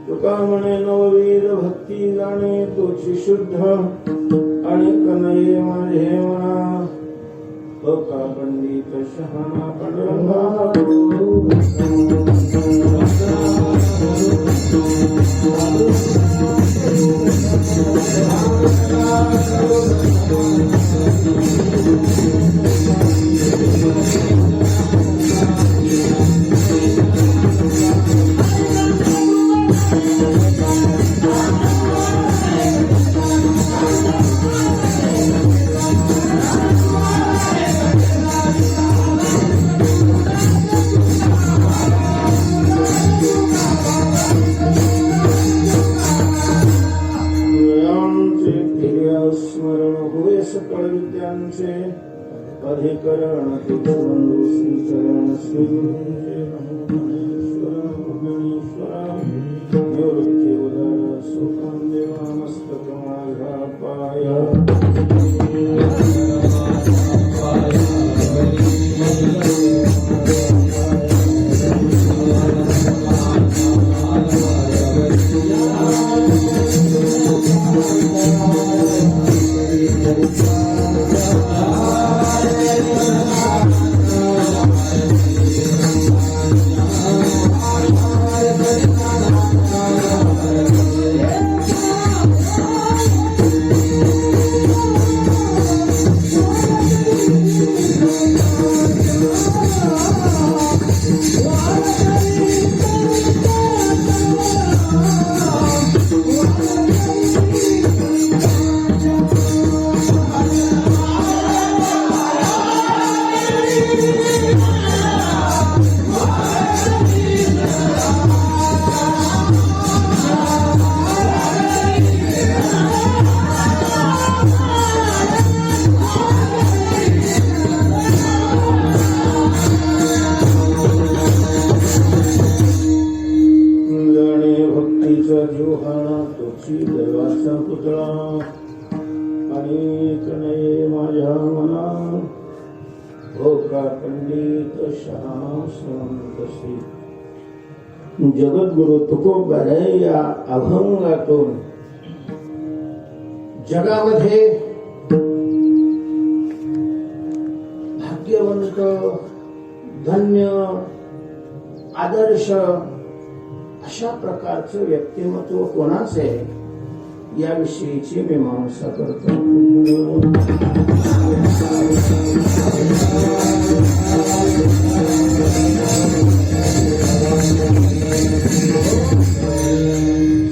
तुका म्हणे नववीर भक्ती जाणे तोची शुद्ध आणि कनये माझे म्हणा लोका पंडित शहाणा पांडुरंगा स्मरण होय सकळ विद्यांचे अधिकरण तिथवंदू श्रीचरण श्री गुरुंचे नमो गणेश्वर निवृत्ती उदार सुखं देवा मस्तक माझा पाय जीवहाणा तोची देवाचा पुतळा आणि कनये माझ्या मना हो का पंडित शहा श्रवंत श्री जगद्गुरु तुकोबाराय या अभंगातून जगामध्ये भाग्यवंत धन्य आदर्श अशा प्रकारचं व्यक्तिमत्व कोणाचे याविषयीची मीमांसा करतो.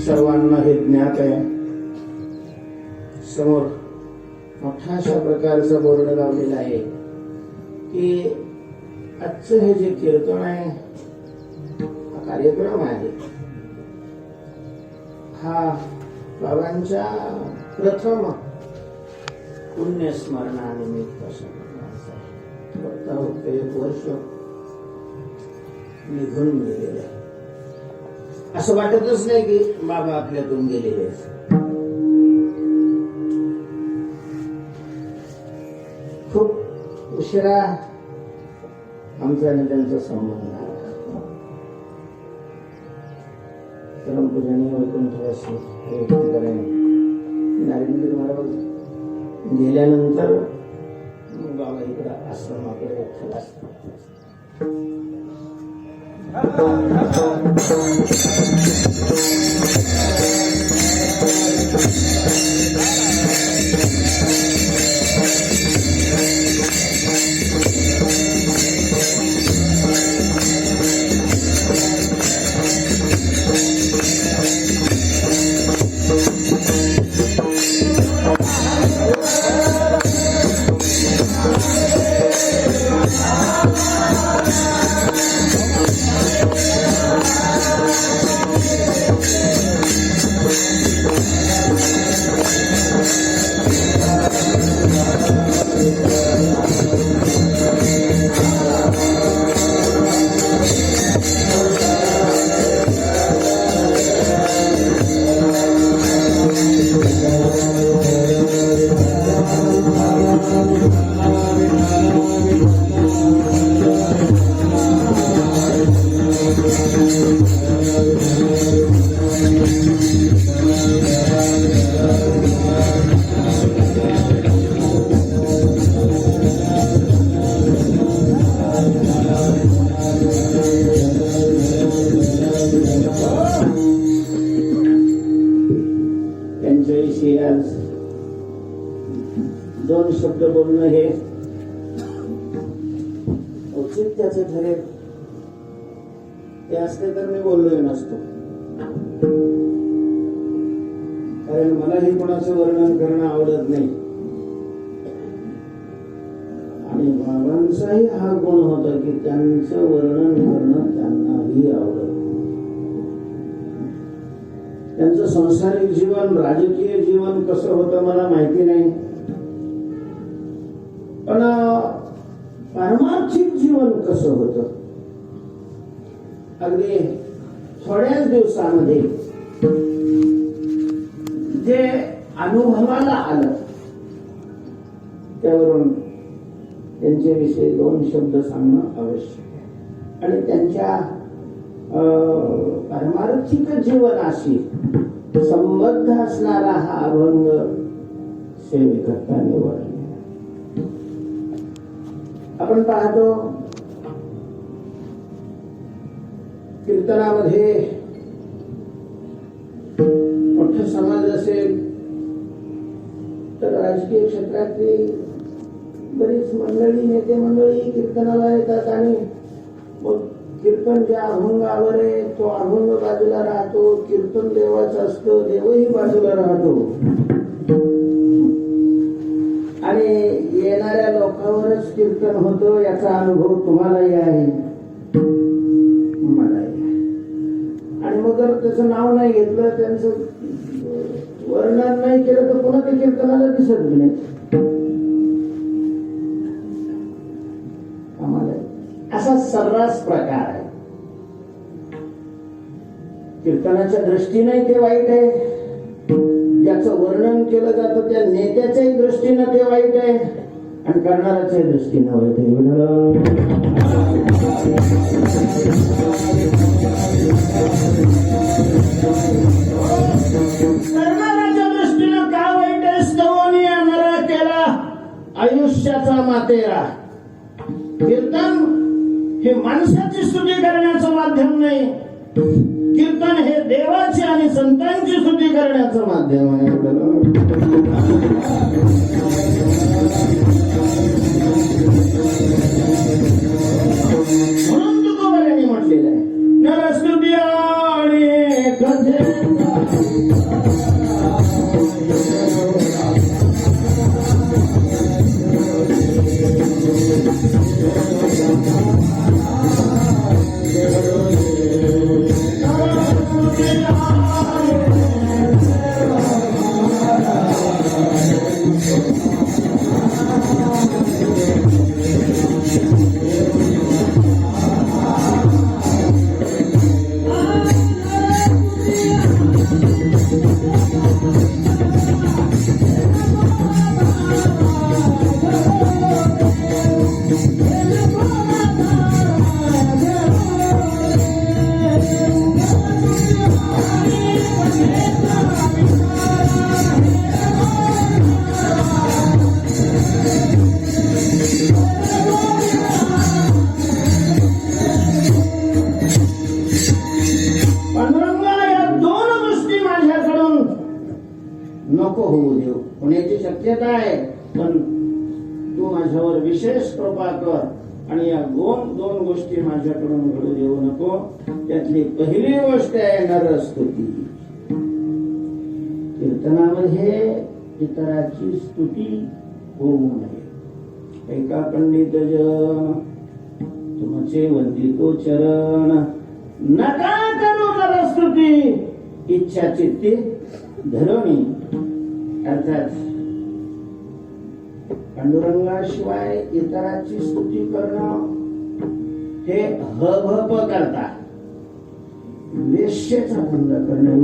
सर्वांना हे ज्ञात आहे. समोर मोठ्या अशा प्रकारचा बोर्ड लावलेला आहे की आजचं हे जे कीर्तन आहे कार्यक्रम आहे हा बाबांच्या प्रथम पुण्यस्मरणानिमित्त बघता बघता एक वर्ष निघून गेलेले असं वाटतच नाही की बाबा आपल्यातून गेलेले. खूप उशिरा आमचा आणि त्यांचा संबंध आहे. परमपूजनीय वैकुंठवासी नारायणगिरी महाराज गेल्यानंतर बाबा इकडे आश्रमाकडे विठ्ठल असतात. ते असते तर मी बोललोय नसतो, कारण मलाही कोणाचं वर्णन करणं आवडत नाही. आणि बाबांचाही हा गुण होता की त्यांचं वर्णन करणं त्यांनाही आवडत. त्यांचं सांसारिक जीवन, राजकीय जीवन कसं होतं मला माहिती नाही, पण पारमार्थिक जीवन कसं होतं अगदी थोड्याच दिवसामध्ये जे अनुभवाला आलं त्यावरून त्यांच्याविषयी 2 शब्द सांगणं आवश्यक आहे. आणि त्यांच्या पारमार्थिक जीवनाशी संबद्ध असणारा हा अभंग सेवेकरता निवडला. आपण पाहतो कीर्तनामध्ये मोठा समाज असेल तर राजकीय क्षेत्रातली बरीच मंडळी, नेते मंडळी कीर्तनाला येतात आणि मग कीर्तन ज्या अभंगावर आहे तो अभंग बाजूला राहतो, कीर्तन देवाचं असतं, देवही बाजूला राहतो आणि येणाऱ्या लोकांवरच कीर्तन होतं. याचा अनुभव तुम्हालाही आहे, मलाही आहे. आणि मग जर त्याचं नाव नाही घेतलं, त्यांचं वर्णन नाही केलं तर पुन्हा ते कीर्तनाला दिसत नाही. असा सर्रास प्रकार आहे. कीर्तनाच्या दृष्टीने ते वाईट आहे, ज्याचं वर्णन केलं जातं त्या नेत्याच्याही दृष्टीनं ते वाईट आहे आणि करणाऱ्याच्या दृष्टीनं वाईट आहे. करणाऱ्याच्या दृष्टीनं का वाईट आहे? स्तवनी नर केला आयुष्याचा मातेरा. कीर्तन हे माणसाची स्तुती करण्याचं माध्यम नाही, कीर्तन हे देवाची आणि संतांची स्तुती करण्याचं माध्यम आहे. म्हणून तुकोबारांनी म्हटलेलं आहे नरस्तुती आणि कथेचा नको होऊ देऊ. होण्याची शक्यता आहे, पण तू माझ्यावर विशेष कृपा कर आणि या दोन गोष्टी माझ्याकडून घडू देऊ नको. त्यातली पहिली गोष्ट आहे नरस्तुती. कीर्तनामध्ये इतराची स्तुती होऊ नये. ऐका पंडित जन तुमचे वंदितो चरण, नका करू नरस्तुती इच्छा चित्ती धरणी. अर्थात पांडुरंगाशिवाय इतराची स्तुती करणं हे हभ करता वेश्येचा धंदा करणं.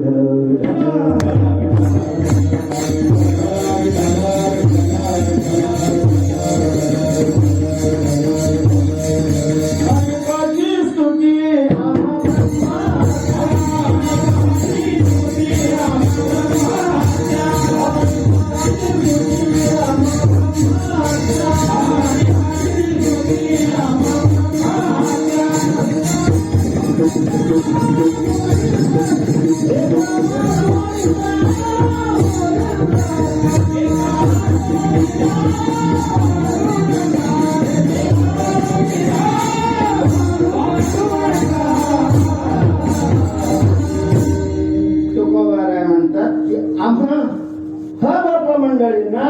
मंडळींना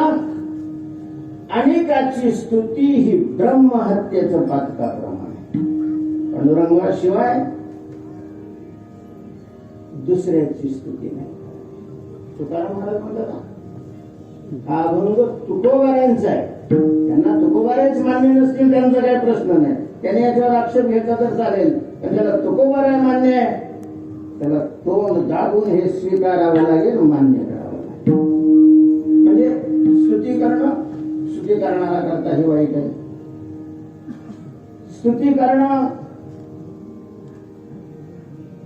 अनेकाची स्तुती ही ब्रह्महत्येचं पातकाप्रमाणे. पांडुरंगाशिवाय दुसऱ्याची स्तुती नाही. तुकाराम महाराज म्हणतात हा अभंग तुकोबाऱ्यांचा आहे. त्यांना तुकोबाऱ्याच मान्य नसतील त्यांचा काही प्रश्न नाही, त्याने याच्यावर आक्षेप घेतला तर चालेल, पण त्याला तुकोबाऱ्या मान्य आहे, त्याला तोंड दाबून हे स्वीकारावं लागेल, मान्य करावं लागेल. म्हणजे स्तुती करणं, स्तुती करणारा करता हे वाईट आहे. स्तुती करणं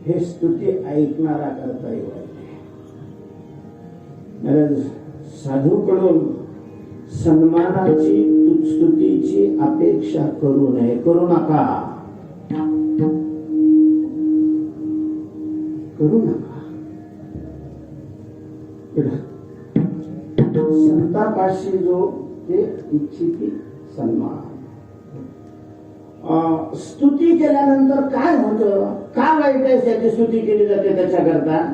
हे स्तुती ऐकणारा करता हे वाईट आहे. साधूकडून सन्मानाची स्तुतीची अपेक्षा करू नये, करू नका, करू नका. संतापाशी जो ते इच्छिती सन्मान. स्तुती केल्यानंतर काय होतं, का वाईट आहे त्याची स्तुती केली जाते त्याच्याकरता.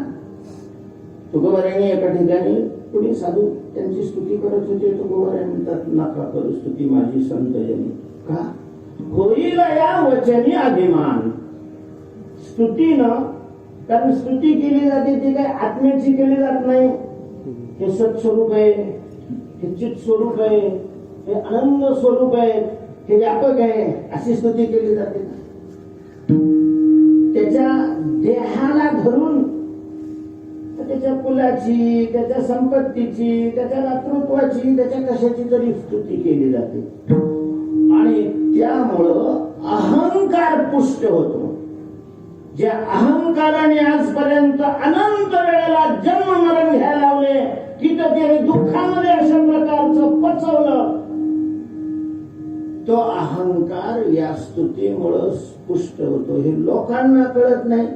तुकोबारायांनी एका ठिकाणी कुणी साधू त्यांची स्तुती करत होते, तुकोबाराय म्हणतात नका करू स्तुती माझी संतजनी. का? होईल या वचनी अभिमान. स्तुतीनं, कारण स्तुती केली जाते ती काय आत्म्याची केली जात नाही. हे सत्स्वरूप आहे, हे चित स्वरूप आहे, हे आनंद स्वरूप आहे, हे व्यापक आहे, अशी स्तुती केली जाते. त्याच्या देहाला धरून त्याच्या कुलाची, त्याच्या संपत्तीची, त्याच्या दातृत्वाची, त्याच्या कशाची तरी स्तुती केली जाते. आणि त्यामुळं अहंकार पुष्ट होतो. ज्या अहंकाराने आजपर्यंत अनंत वेळेला जन्म मरण घ्यायला लावले, कितीतरी दुःखामध्ये अशा प्रकारचं पचवलं, तो अहंकार या स्तुतीमुळं पुष्ट होतो. हे लोकांना कळत नाही,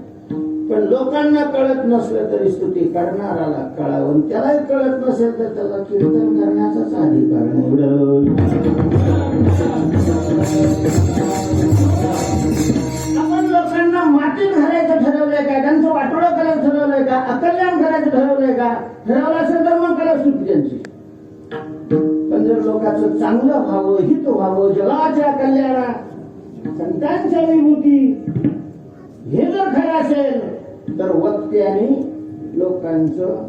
पण लोकांना कळत नसलं तरी स्तुती करणाराला कळावं. त्यालाही कळत नसेल तर त्याला कीर्तन करण्याचाच अधिकार नाही. आपण लोकांना मातीत घालायचं ठरवलंय का, त्यांचं वाटोळं करायचं ठरवलंय का, अकल्याण करायचं ठरवलंय का, ठरवलं असेल तर मग करा स्तुती त्यांची. पण जर लोकांचं चांगलं व्हावं, हित व्हावं, जगाच्या कल्याणा, संतांच्या विभूती हे जर खरं असेल तर वक्त्याने लोकांचं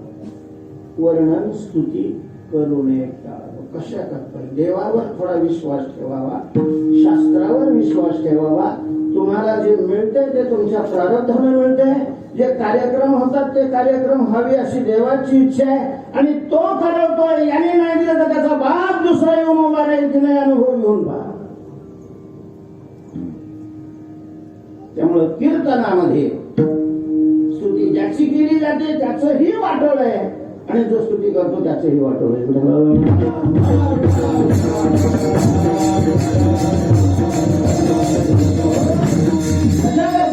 वर्णन स्तुती करू नये. कशा करता देवावर थोडा विश्वास ठेवावा, शास्त्रावर विश्वास ठेवावा. तुम्हाला जे मिळतंय ते तुमच्या प्रारब्धाने मिळतंय. जे कार्यक्रम होतात ते कार्यक्रम व्हावे अशी देवाची इच्छा आहे, आणि तो करवतोय. याने नाही दिलं तर त्याचा बाप दुसरा येऊन उभा राहील की नाही, अनुभव घेऊन पहा. त्यामुळे कीर्तनामध्ये स्तुती ज्याची केली जाते त्याचंही वाटोळ आहे, आणि जो स्तुती करतो त्याचंही वाटोळ आहे.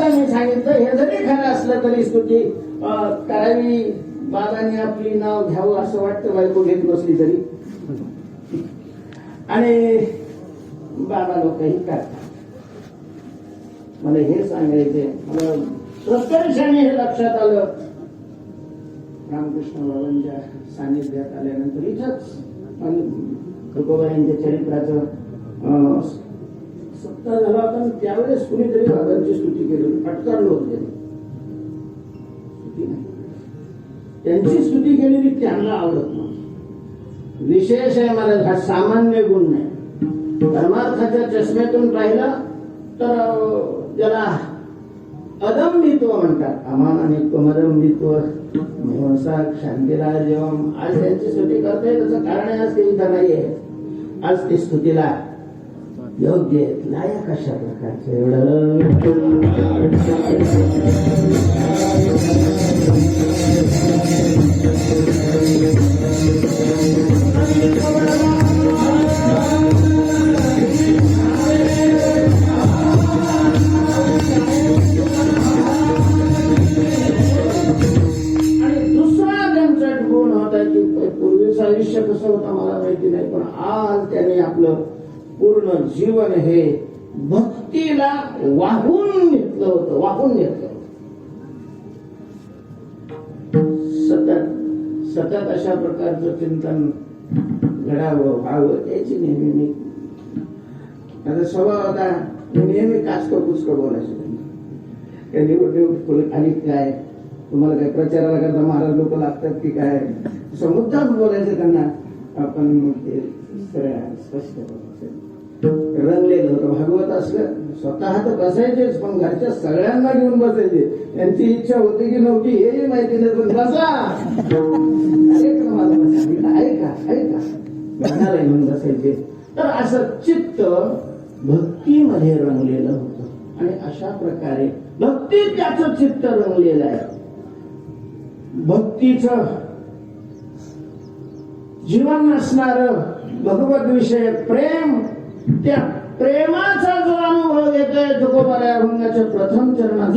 मी सांगितलं हे जरी खरं असलं तरी स्तुती करावी. बाबांनी आपली नाव घ्यावं असं वाटतं, बायको घेत नसली तरी, आणि बाबा लोकही करतात. मला हे सांगायचे, मला प्रत्यक्षाने हे लक्षात आलं रामकृष्ण बाबांच्या सानिध्यात आल्यानंतर. इथंच तुकोबारायांच्या चरित्राचं सत्ता झाला होता, त्यावेळेस कुणीतरी बाबांची स्तुती केली, फटकारलं होतं त्यांनी. त्यांची स्तुती केलेली त्यांना आवडत नव्हती. विशेष आहे महाराज, हा सामान्य गुण नाही. परमार्थाच्या चष्म्यातून पाहिलं तर ज्याला अदंबित्व म्हणतात, अमानित्व, मदंबित्व, शांतीराज एवं. आज त्यांची स्तुती करतोय त्याचं कारण आहे, आज ते इथं नाहीये. आज ती स्तुतीला योग्य लायक अशा प्रकारचं एवढं. पूर्वीचं आयुष्य कसं होतं मला माहिती नाही, पण आज त्याने आपलं पूर्ण जीवन हे भक्तीला वाहून घेतलं होतं, वाहून घेतलं. सतत सतत अशा प्रकारचं चिंतन घडावं व्हावं त्याची नेहमी मी माझा स्वभाव होता. नेहमी काचकं पुचकं बोलायचं. निवडणूक आली काय, तुम्हाला काय प्रचाराला करता महाराज लोक लागतात की काय, असं मुद्दाम बोलायचं त्यांना. आपण ते स्पष्ट रंगलेलं होतं. भागवत असलं स्वतः तर बसायचेच, पण घरच्या सगळ्यांना घेऊन बसायचे. त्यांची इच्छा होती की नव्हती हे माहिती नाही, पण बसा मला बसा, ऐका ऐका म्हणाला घेऊन बसायचे. तर असं चित्त भक्तीमध्ये रंगलेलं होतं. आणि अशा प्रकारे भक्तीत त्याचं चित्त रंगलेलं आहे. भक्तीचं जीवन असणार भगवत विषय प्रेम, त्या प्रेमाचा जो अनुभव येतोय तुकोबाराय अभंगाच्या प्रथम चरणात.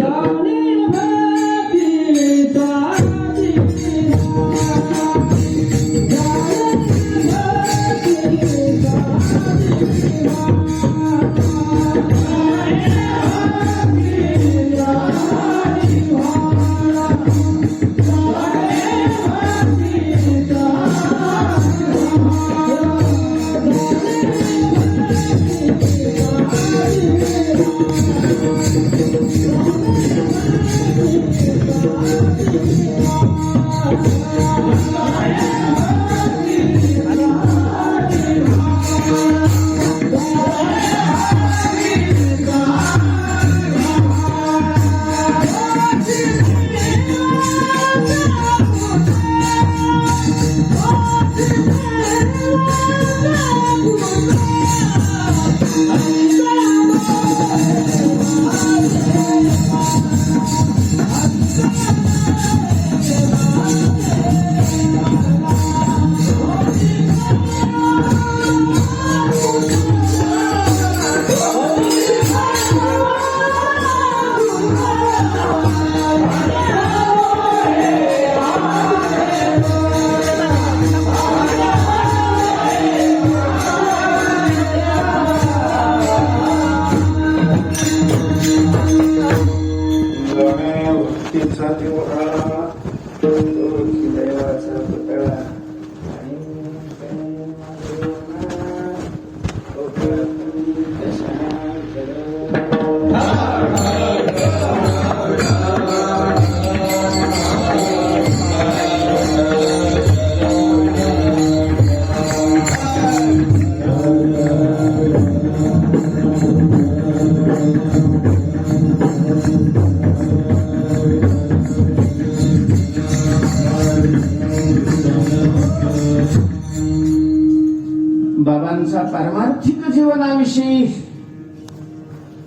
बाबांचा पारमार्थिक जीवनाविषयी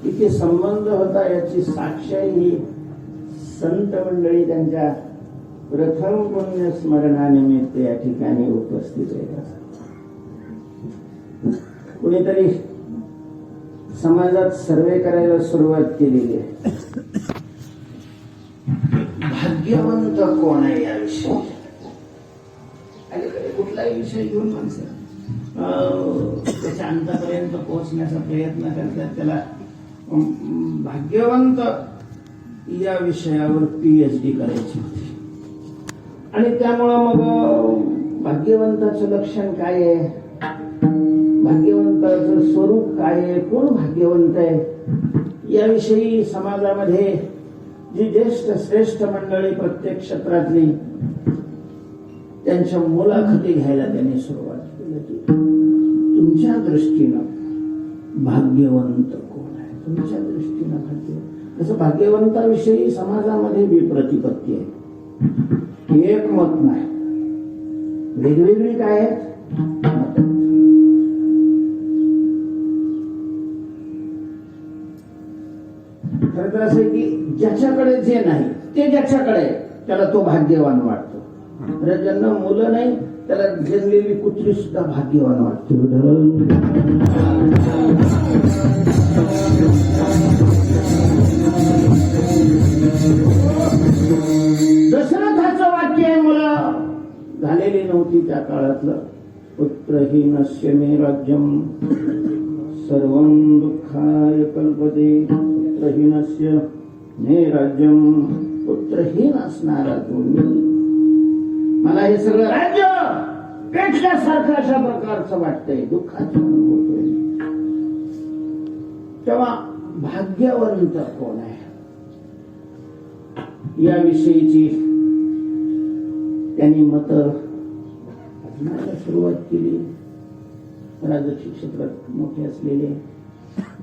किती संबंध होता याची साक्ष ही संत मंडळी त्यांच्या प्रथम पुण्य स्मरणानिमित्त या ठिकाणी उपस्थित आहेत. कुणीतरी समाजात सर्वे करायला सुरुवात केलेली आहे. भाग्यवंत कोण आहे याविषयी अलीकडे कुठलाही विषय घेऊन माणसं त्याच्या अंतापर्यंत पोहोचण्याचा प्रयत्न करतात. त्याला भाग्यवंत या विषयावर PhD करायची होती. आणि त्यामुळं मग भाग्यवंताचं लक्षण काय आहे, भाग्यवंताचं स्वरूप काय आहे, कोण भाग्यवंत आहे याविषयी समाजामध्ये जी ज्येष्ठ श्रेष्ठ मंडळी प्रत्येक क्षेत्रातली त्यांच्या मुलाखती घ्यायला त्यांनी सुरुवात केली की तुमच्या दृष्टीनं भाग्यवंत कोण आहे, तुमच्या दृष्टीनं भाग्यवंत. तसं भाग्यवंताविषयी समाजामध्ये विप्रतिपत्ती आहे, एक मत नाही, वेगवेगळी काय आहेत. खरं तर असं की ज्याच्याकडे जे नाही ते ज्याच्याकडे त्याला तो भाग्यवान वाटतो. ज्यांना मुलं नाही त्याला जन्मलेली कुत्री सुद्धा भाग्यवान वाटते. दशरथाचं वाक्य आहे, मुलं झालेली नव्हती त्या काळातलं. पुत्रहीनस्य मे राज्यम सर्वं दुःखाय कल्पते. पुत्रहीनस्य मे राज्यम, पुत्रहीन असणारा तुम्ही मला हे सगळं राज्य पेटल्यासारखं अशा प्रकारचं वाटतंय, दुःखाचा अनुभव होतोय. तेव्हा भाग्यवंत कोण आहे याविषयीची त्यांनी मत सुरुवात केली. राजकीय क्षेत्रात मोठे असलेले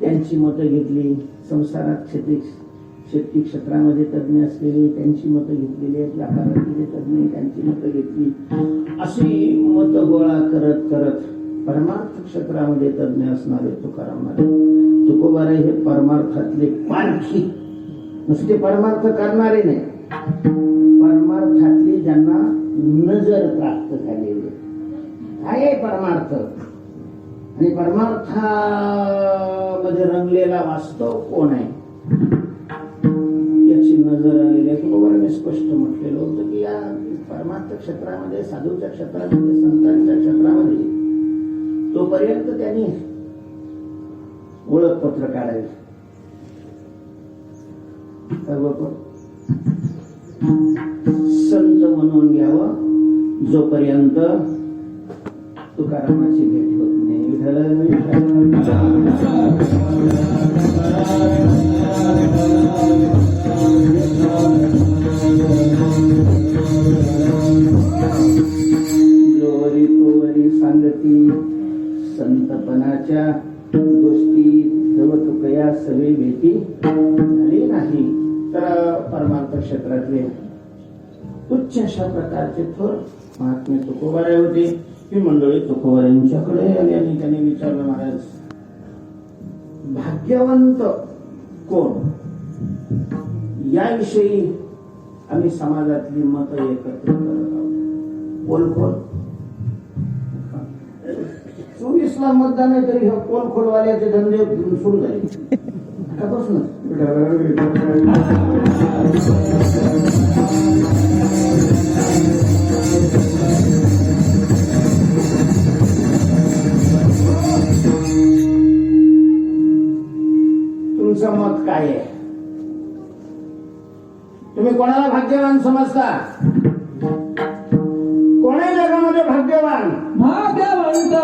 त्यांची मतं घेतली, संसारात शेती क्षेत्रामध्ये तज्ञ असलेले त्यांची मतं घेतलेली आहेत, व्यापारातील तज्ञ त्यांची मतं घेतली. अशी मतं गोळा करत करत परमार्थ क्षेत्रामध्ये तज्ञ असणारे तुकाराम तुकोबाराय हे परमार्थातले पारखी, नुसते परमार्थ करणारे नाही, परमार्थातली ज्यांना नजर प्राप्त झालेली आहे परमार्थ, आणि परमार्थामध्ये रंगलेला वास्तव कोण आहे याची नजर आलेली आहे. तुकोबाराने स्पष्ट म्हटलेलं होतं की या परमार्थ क्षेत्रामध्ये, साधूच्या क्षेत्रामध्ये, संतांच्या क्षेत्रामध्ये तोपर्यंत त्यांनी ओळखपत्र काढावे. संत म्हणून घ्यावं जोपर्यंत तुकारामाची भेट होत नाही. जोवरी तोवरी सांगती संतपणाच्या गोष्टी जव तुकया सवे भेटी झाली नाही. तर परमार्थ क्षेत्रातले उच्च अशा प्रकारचे थोर महात्मे तुकोबाराय होते. ही मंडळी तुकोबारायांच्याकडे आली आणि त्यांनी विचारलं, महाराज भाग्यवंत कोण याविषयी आम्ही समाजातली मत एकत्र करत आहोत. पोलखोल 24ला मतदान आहे तरी पोलखोलवाल्याचे धंदे सुरू झाले. तुमचं मत काय आहे? तुम्ही कोणाला भाग्यवान समजता? कोण आहे जगामध्ये भाग्यवान? भाग्यवंत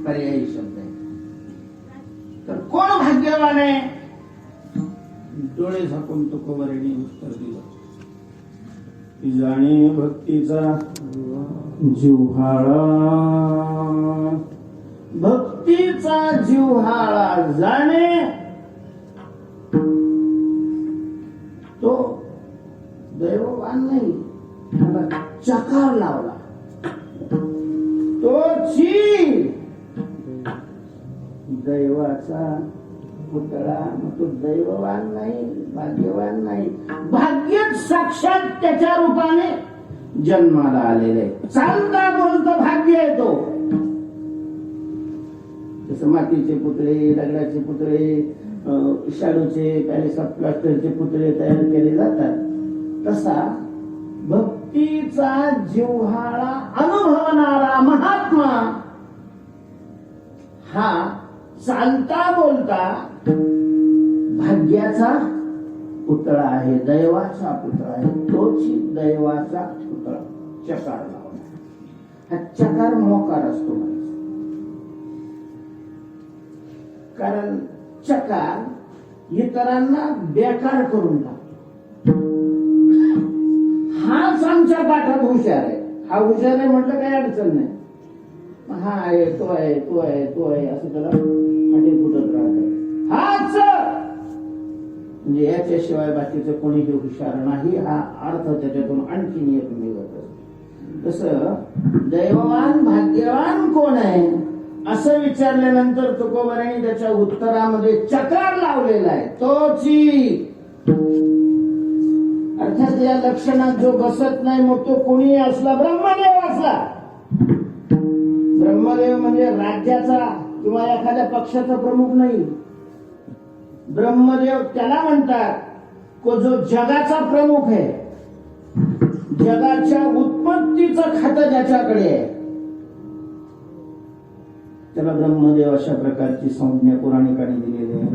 पर्यायी शब्द आहे. तर कोण भाग्यवान आहे? डोळे झाकून तुकोबारायांनी उत्तर दिलं की जाणे भक्तीचा जिव्हाळा, भक्तीचा जिव्हाळा जाणे तो दैववान नाही, त्याला चकार लावला तोची दैवाचा पुतळा. मग तो दैववान नाही, भाग्यवान नाही. भाग्यच साक्षात त्याच्या रूपाने जन्माला आलेले. चालता बोलता भाग्य आहे तो. जसं मातीचे पुतळे, दगडाचे पुतळे, शाडूचे, पॅलेस ऑफ प्लास्टरचे पुतळे तयार केले जातात, तसा भक्तीचा जिव्हाळा अनुभवणारा महात्मा हा चालता बोलता भाग्याचा पुतळा आहे, दैवाचा पुतळा आहे. तोची दैवाचा पुतळा चकार लावला. हा चकार मोकार असतो, कारण चकार इतरांना बेकार करून टाकतो. हाच आमच्या पाठात हुशार आहे. हा हुशार आहे म्हटलं काही अडचण नाही. हा आहे, तो आहे, तो आहे, तो आहे असं त्याला फुटत राहतात. हाच म्हणजे याच्याशिवाय बाकीचं कोणीही हुशार नाही, हा अर्थ त्याच्यातून आणखीन एक निघत असतो. तसं दैववान भाग्यवान कोण आहे असं विचारल्यानंतर तुकोबारांनी त्याच्या उत्तरामध्ये चकार लावलेला आहे. तोची अर्थात या लक्षणात जो बसत नाही मग तो कोणी असला, ब्रह्मदेव असला. ब्रह्मदेव म्हणजे राज्याचा किंवा एखाद्या पक्षाचा प्रमुख नाही. ब्रह्मदेव त्याला म्हणतात को जो जगाचा प्रमुख आहे, जगाच्या उत्पत्तीचं खातं ज्याच्याकडे आहे त्याला ब्रह्मदेव अशा प्रकारची संज्ञा पौराणिकांनी दिलेली आहे.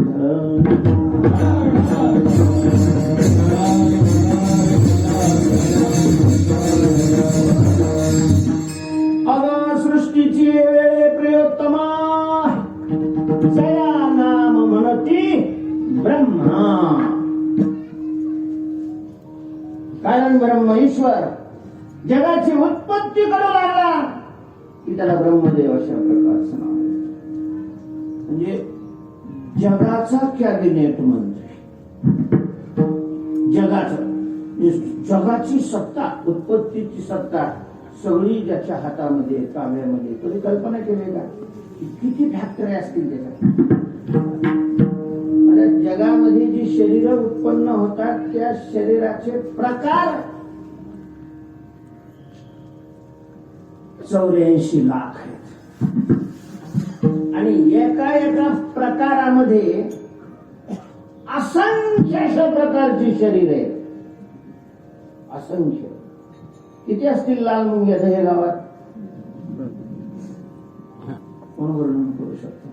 अग सृष्टीची वेळे प्रियोत्तमा जया नाम म्हणती ब्रह्मा. कारण ब्रह्म ईश्वर जगाची उत्पत्ती करू लागला की त्याला ब्रह्मदेव अशा प्रकारचं नाव. म्हणजे जगाचा कॅबिनेट मंत्री, जगाची सत्ता, उत्पत्तीची सत्ता सगळी ज्याच्या हातामध्ये ताब्यामध्ये. कधी कल्पना केली का किती फॅक्टरी असतील त्याच्यात? जगामध्ये जी शरीर उत्पन्न होतात त्या शरीराचे प्रकार 84 लाख आहेत. आणि एका एका प्रकारामध्ये असंख्य अशा प्रकारची शरीर आहेत. असंख्य. किती असतील लाल मुंग्या हे गावात? कोण वर्णन करू शकतो?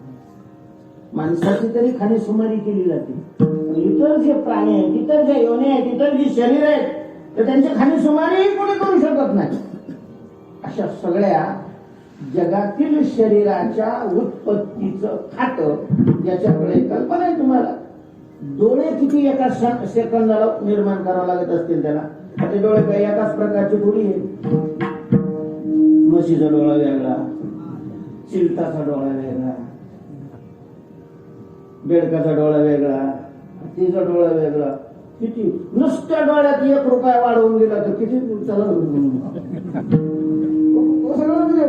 माणसाची तरी खाणेसुमारी केली जाते. इतर जे प्राणी आहेत, इतर जे योनी आहेत, इतर जी शरीर आहेत तर त्यांची खाणेसुमारीही कोणी करू शकत नाही. अशा सगळ्या जगातील शरीराच्या उत्पत्तीचं खातं ज्याच्याकडे. कल्पना आहे तुम्हाला? डोळे किती एका सेकंदाला निर्माण करावं लागत असतील त्याला. ते डोळे काही एकाच प्रकारचे थोडी आहे. म्हशीचा डोळा वेगळा, चिलटाचा डोळा वेगळा, बेडकाचा डोळा वेगळा, तिचा डोळा वेगळा. किती नुसत्या डोळ्यात 1 रुपया वाढवून गेला तर किती सगळं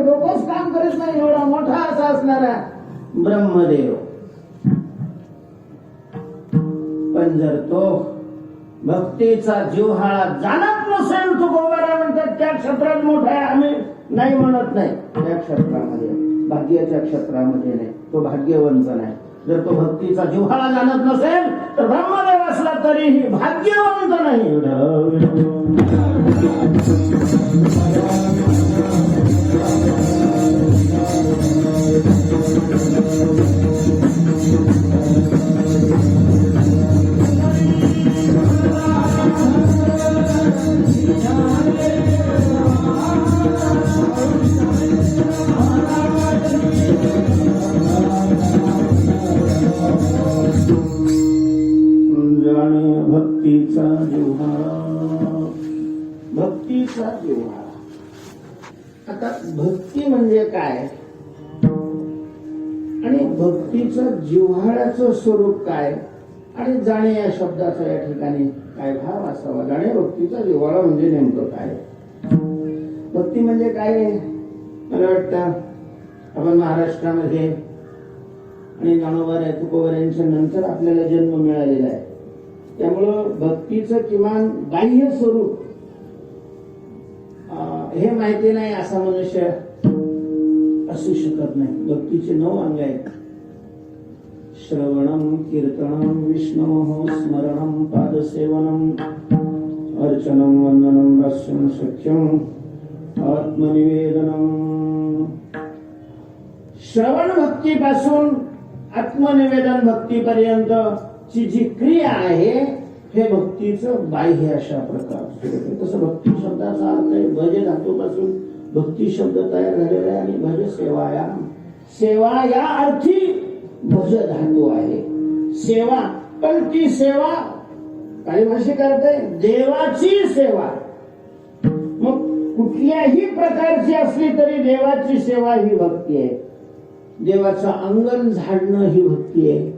डोकंच काम करत नाही. एवढा मोठा असा असणारा ब्रह्मदेव. पण जर तो भक्तीचा जिव्हाळा जाणत नसेल तो गोवारा म्हणतात त्या क्षेत्रात मोठा आहे. आम्ही नाही म्हणत नाही. त्या क्षेत्रामध्ये, भाग्याच्या क्षेत्रामध्ये नाही, तो भाग्यवंत नाही. जर तो भक्तीचा जिव्हाळा जाणत नसेल तर ब्रह्मदेव असला तरीही भाग्यवंत नाही. भक्तीचा जिव्हाळा, भक्तीचा जिव्हाळा. आता भक्ती म्हणजे काय आणि भक्तीचं जिव्हाळ्याचं स्वरूप काय आणि जाणे या शब्दाचा या ठिकाणी काय भाव असावा? जाणे भक्तीचा जिव्हाळा म्हणजे नेमकं काय? भक्ती म्हणजे काय? मला वाटतं आपण महाराष्ट्रामध्ये आणि ज्ञानोबा तुकोबा यांच्या नंतर आपल्याला जन्म मिळालेला आहे. त्यामुळं भक्तीचं किमान बाह्य स्वरूप हे माहिती नाही असा मनुष्य असू शकत नाही. भक्तीचे 9 अंग आहेत. श्रवणम, कीर्तनम, विष्णोः स्मरणम, पादसेवनम, अर्चनम, वंदनम, दास्यम, सख्यम, आत्मनिवेदनम. श्रवण भक्तीपासून आत्मनिवेदन भक्तीपर्यंत ची जी क्रिया आहे हे भक्तीचं बाह्य अशा प्रकार. तसं भक्ती शब्दाचा अर्थ आहे भज धातूपासून भक्ती शब्द तयार झालेला आहे आणि भज सेवाया. सेवा या अर्थी भज धातू आहे. सेवा, पण ती सेवा काही भाषे करते देवाची सेवा. मग कुठल्याही प्रकारची असली तरी देवाची सेवा ही भक्ती आहे. देवाचं अंगण झाडणं ही भक्ती आहे,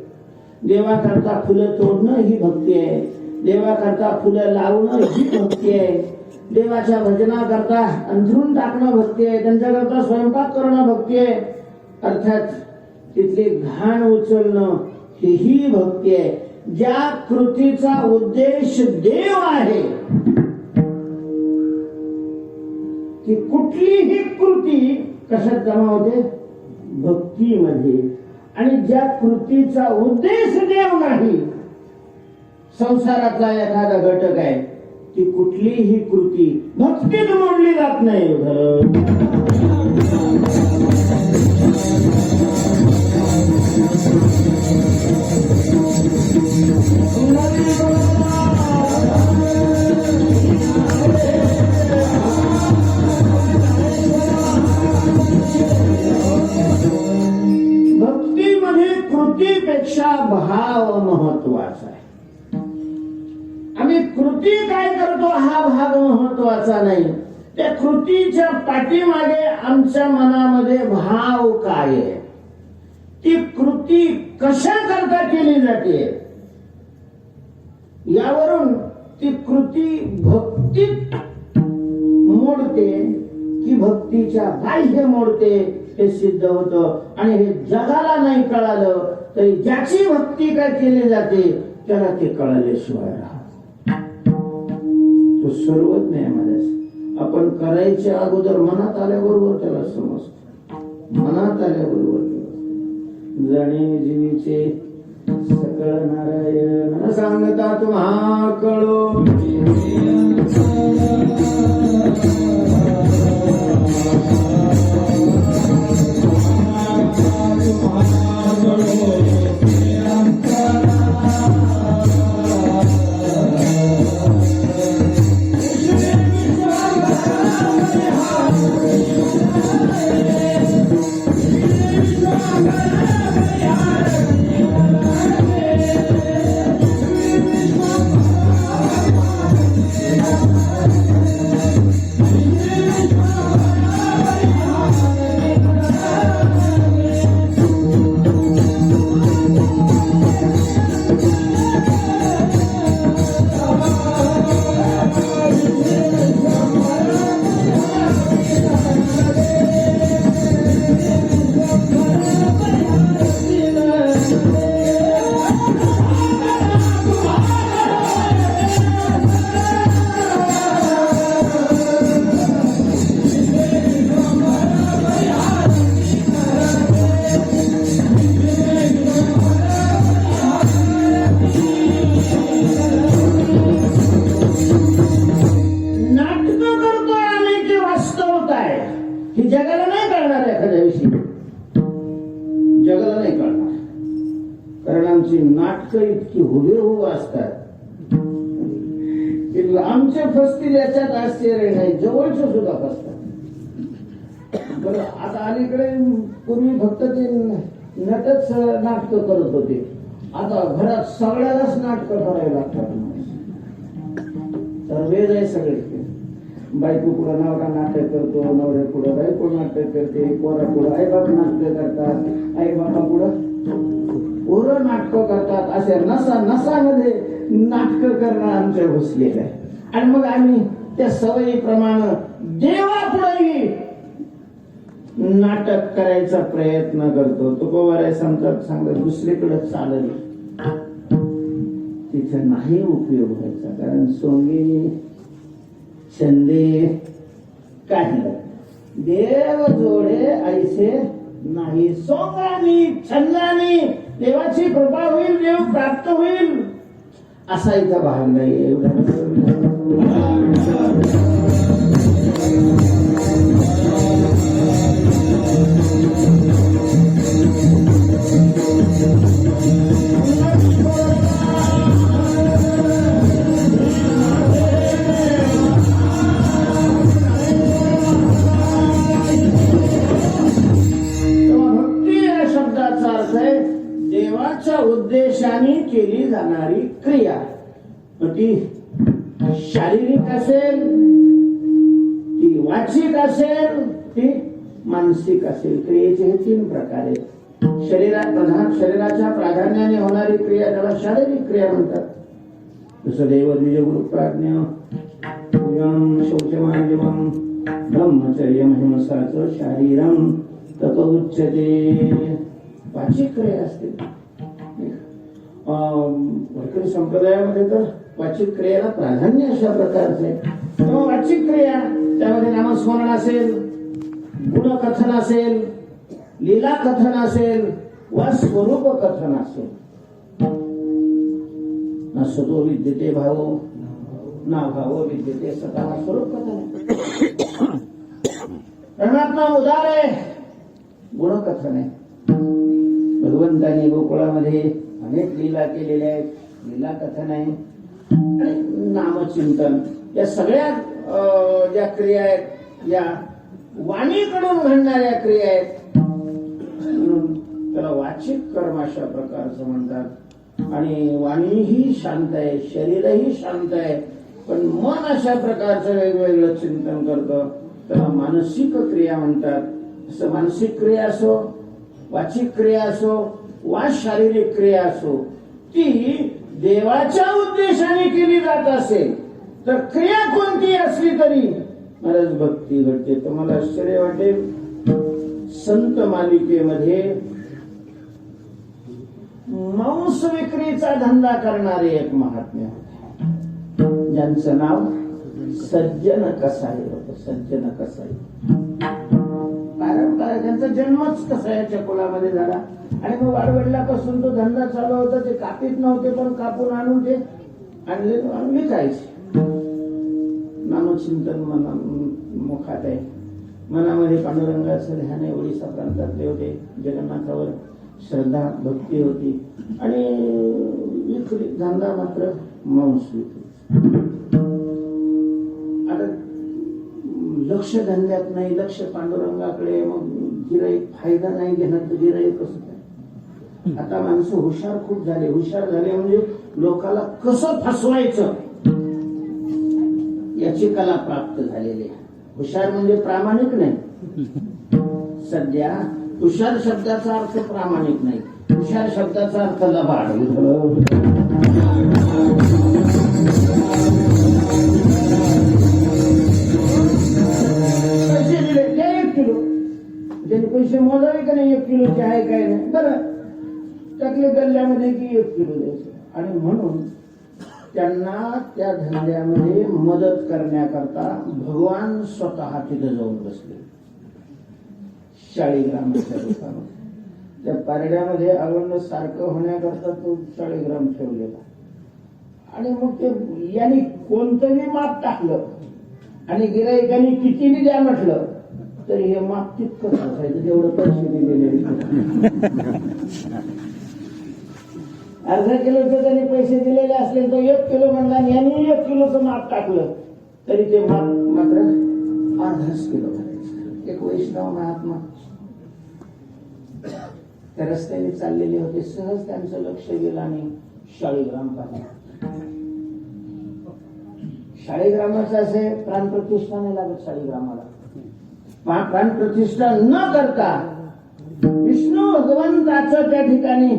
देवाकरता फुलं तोडणं ही भक्ती आहे, देवाकरता फुलं लावणं ही भक्ती आहे, देवाच्या भजनाकरता अंथरून टाकणं भक्ती आहे, त्यांच्याकरता स्वयंपाक करणं भक्ती आहे, अर्थात तिथली घाण उचलणं ही भक्ती आहे. ज्या कृतीचा उद्देश देव आहे ती कुठलीही कृती कशात जमा होते? भक्तीमध्ये. आणि ज्या कृतीचा उद्देश देव नाही, संसाराचा एखादा घटक आहे, ती कुठलीही कृती भक्तीत मोडली जात नाही. भक्तीमध्ये कृतीपेक्षा भाव महत्वाचा आहे. आम्ही कृती काय करतो हा भाग महत्वाचा नाही, त्या कृतीच्या पाठीमागे आमच्या मनामध्ये भाव काय आहे, ती कृती कशा करता केली जाते, यावरून ती कृती भक्तीत मोडते की भक्तीच्या बाह्य मोडते हे सिद्ध होतं. आणि हे जगाला नाही कळालं तरी ज्याची भक्ती काय केली जाते त्याला ते कळाल्याशिवाय राहत. तो सर्वज्ञ आहे माझ्या. आपण करायच्या अगोदर मनात आल्याबरोबर त्याला समजतो, मनात आल्याबरोबर जणे जीवीचे सकळ नारायण सांगता तुम्हा कळो. जगाला नाही कळणार, एखाद्या विषयी जगाला नाही कळणार, कारण आमची नाटकं इतकी हुबेहूब असतात. आमचे फसतील याच्यात आश्चर्य नाही, जवळचे सुद्धा फसतात. बरं, आता अलीकडे पूर्वी फक्त ते नटच नाटक करत होते, आता घरात सगळ्यालाच नाटक करायला लागतात. तर वेळ आहे सगळे. बायको पुढं नवरा नाटक करतो, नवऱ्या पुढं बायको नाटक करते, पोरा पुढं आई बाप नाटक करतात, आई बापा पुढं पोरं नाटक करतात. अशा नसा नसामध्ये नाटक करणं आमच्या घुसलेलं आहे. आणि मग आम्ही त्या सवयीप्रमाणे देवापुढेही नाटक करायचा प्रयत्न करतो. तुकोबाराय सांगतात दुसरीकडे चालत तिथे नाही उपयोग व्हायचा, कारण सोंगी छंदे काही देव जोडे ऐसे नाही. सोंगानी छंदानी देवाची कृपा होईल, देव प्राप्त होईल असा इथं भाग नाही. एवढा देवाच्या उद्देशाने केली जाणारी क्रिया, ती शारीरिक असेल, ती वाचिक असेल, ती मानसिक असेल. क्रियेचे हे 3 प्रकार आहेत. शरीराच्या प्राधान्याने होणारी क्रिया त्याला शारीरिक क्रिया म्हणतात. जसं देवद्विज गुरुप्राज्ञ शौचमार्जवम ब्रह्मचर्यम हिंसाचं शारीरम तत उच्यते. वाचिक क्रिया असते. वारकरी संप्रदायामध्ये तर वाचिक क्रियेला प्राधान्य अशा प्रकारचे आहे. वाचिक क्रिया त्यामध्ये नामस्मरण असेल, गुणकथन असेल, लीला कथन असेल वा स्वरूप कथन असेल. न सतो विद्यते भावो ना भावो विद्यते सता. स्वरूप कथन आहे. परमात्मा उदार आहे, गुणकथन आहे. भगवंताने गोकुळामध्ये अनेक लीला केलेल्या आहेत, लीला कथन आहे. नामचिंतन या सगळ्या ज्या क्रिया आहेत या वाणीकडून घडणाऱ्या क्रिया आहेत. त्याला वाचिक कर्म अशा प्रकारचं म्हणतात. आणि वाणीही शांत आहे, शरीरही शांत आहे, पण मन अशा प्रकारचं वेगवेगळं चिंतन करतं. त्याला मानसिक क्रिया म्हणतात. असं मानसिक क्रिया असो, वाचिक क्रिया असो वा शारीरिक क्रिया असो, ती देवाच्या उद्देशाने केली जात असेल तर क्रिया कोणती असली तरी महाराज भक्ती घडते. तर मला आश्चर्य वाटेल, संत मालिकेमध्ये मांस विक्रीचा धंदा करणारे एक महात्मे होते, ज्यांचं नाव सज्जन कसाई होतं. सज्जन कसाई कारण त्यांचा जन्मच कसाईच्या कुलामध्ये झाला. आणि मग वाडवडिलापासून तो धंदा चालू होता. ते कापीत नव्हते, पण कापून आणून ते आणले आणि विकायचे. नामचिंतन मुखात आहे. मनामध्ये पांडुरंगाचं ध्यान आहे. ओडिसा प्रांतातले होते. जगन्नाथावर श्रद्धा भक्ती होती. आणि विक्री धंदा मात्र मांस विक्री. आता लक्ष धंद्यात नाही, लक्ष पांडुरंगाकडे. मग गिराईक फायदा नाही घेणार तर गिराईक कसं काय. आता माणसं हुशार खूप झाले. हुशार झाले म्हणजे लोकाला कसं फसवायचं याची कला प्राप्त झालेली आहे. हुशार म्हणजे प्रामाणिक नाही. सध्या हुशार शब्दाचा अर्थ प्रामाणिक नाही. हुशार शब्दाचा अर्थ लबाड. पैसे दिले त्या 1 किलो, त्याने पैसे मोजावे का नाही 1 किलोचे आहे काय नाही. बरं टाकले गल्ल्यामध्ये की 1 किलो द्यायचे. आणि म्हणून त्यांना त्या धंद्यामध्ये मदत करण्याकरता भगवान स्वतः तिथे जाऊन बसले. शाळीग्रामाच्या दुकानात त्या पारड्यामध्ये अवर्ण सारखं होण्याकरता तो शाळीग्राम ठेवलेला. आणि मग ते यांनी कोणतंही माप टाकलं आणि गिराईकांनी कितीही द्या म्हटलं तरी हे माप तितकंच असायचं जेवढं पैसे दिलेले. अर्धा किलोचे त्यांनी पैसे दिलेले असले तो 1 किलो म्हणला आणि यांनी 1 किलोचं माप टाकलं तरी ते माप मात्र अर्धाच किलो करायचं. एक वैष्णव महात्मा त्या रस्त्याने चाललेले होते. सहज त्यांचं लक्ष गेलं आणि शाळीग्राम पाहिला. शाळीग्रामाचं असे प्राणप्रतिष्ठा नाही लागत. शाळीग्रामाला प्राणप्रतिष्ठा न करता विष्णू भगवंताचं त्या ठिकाणी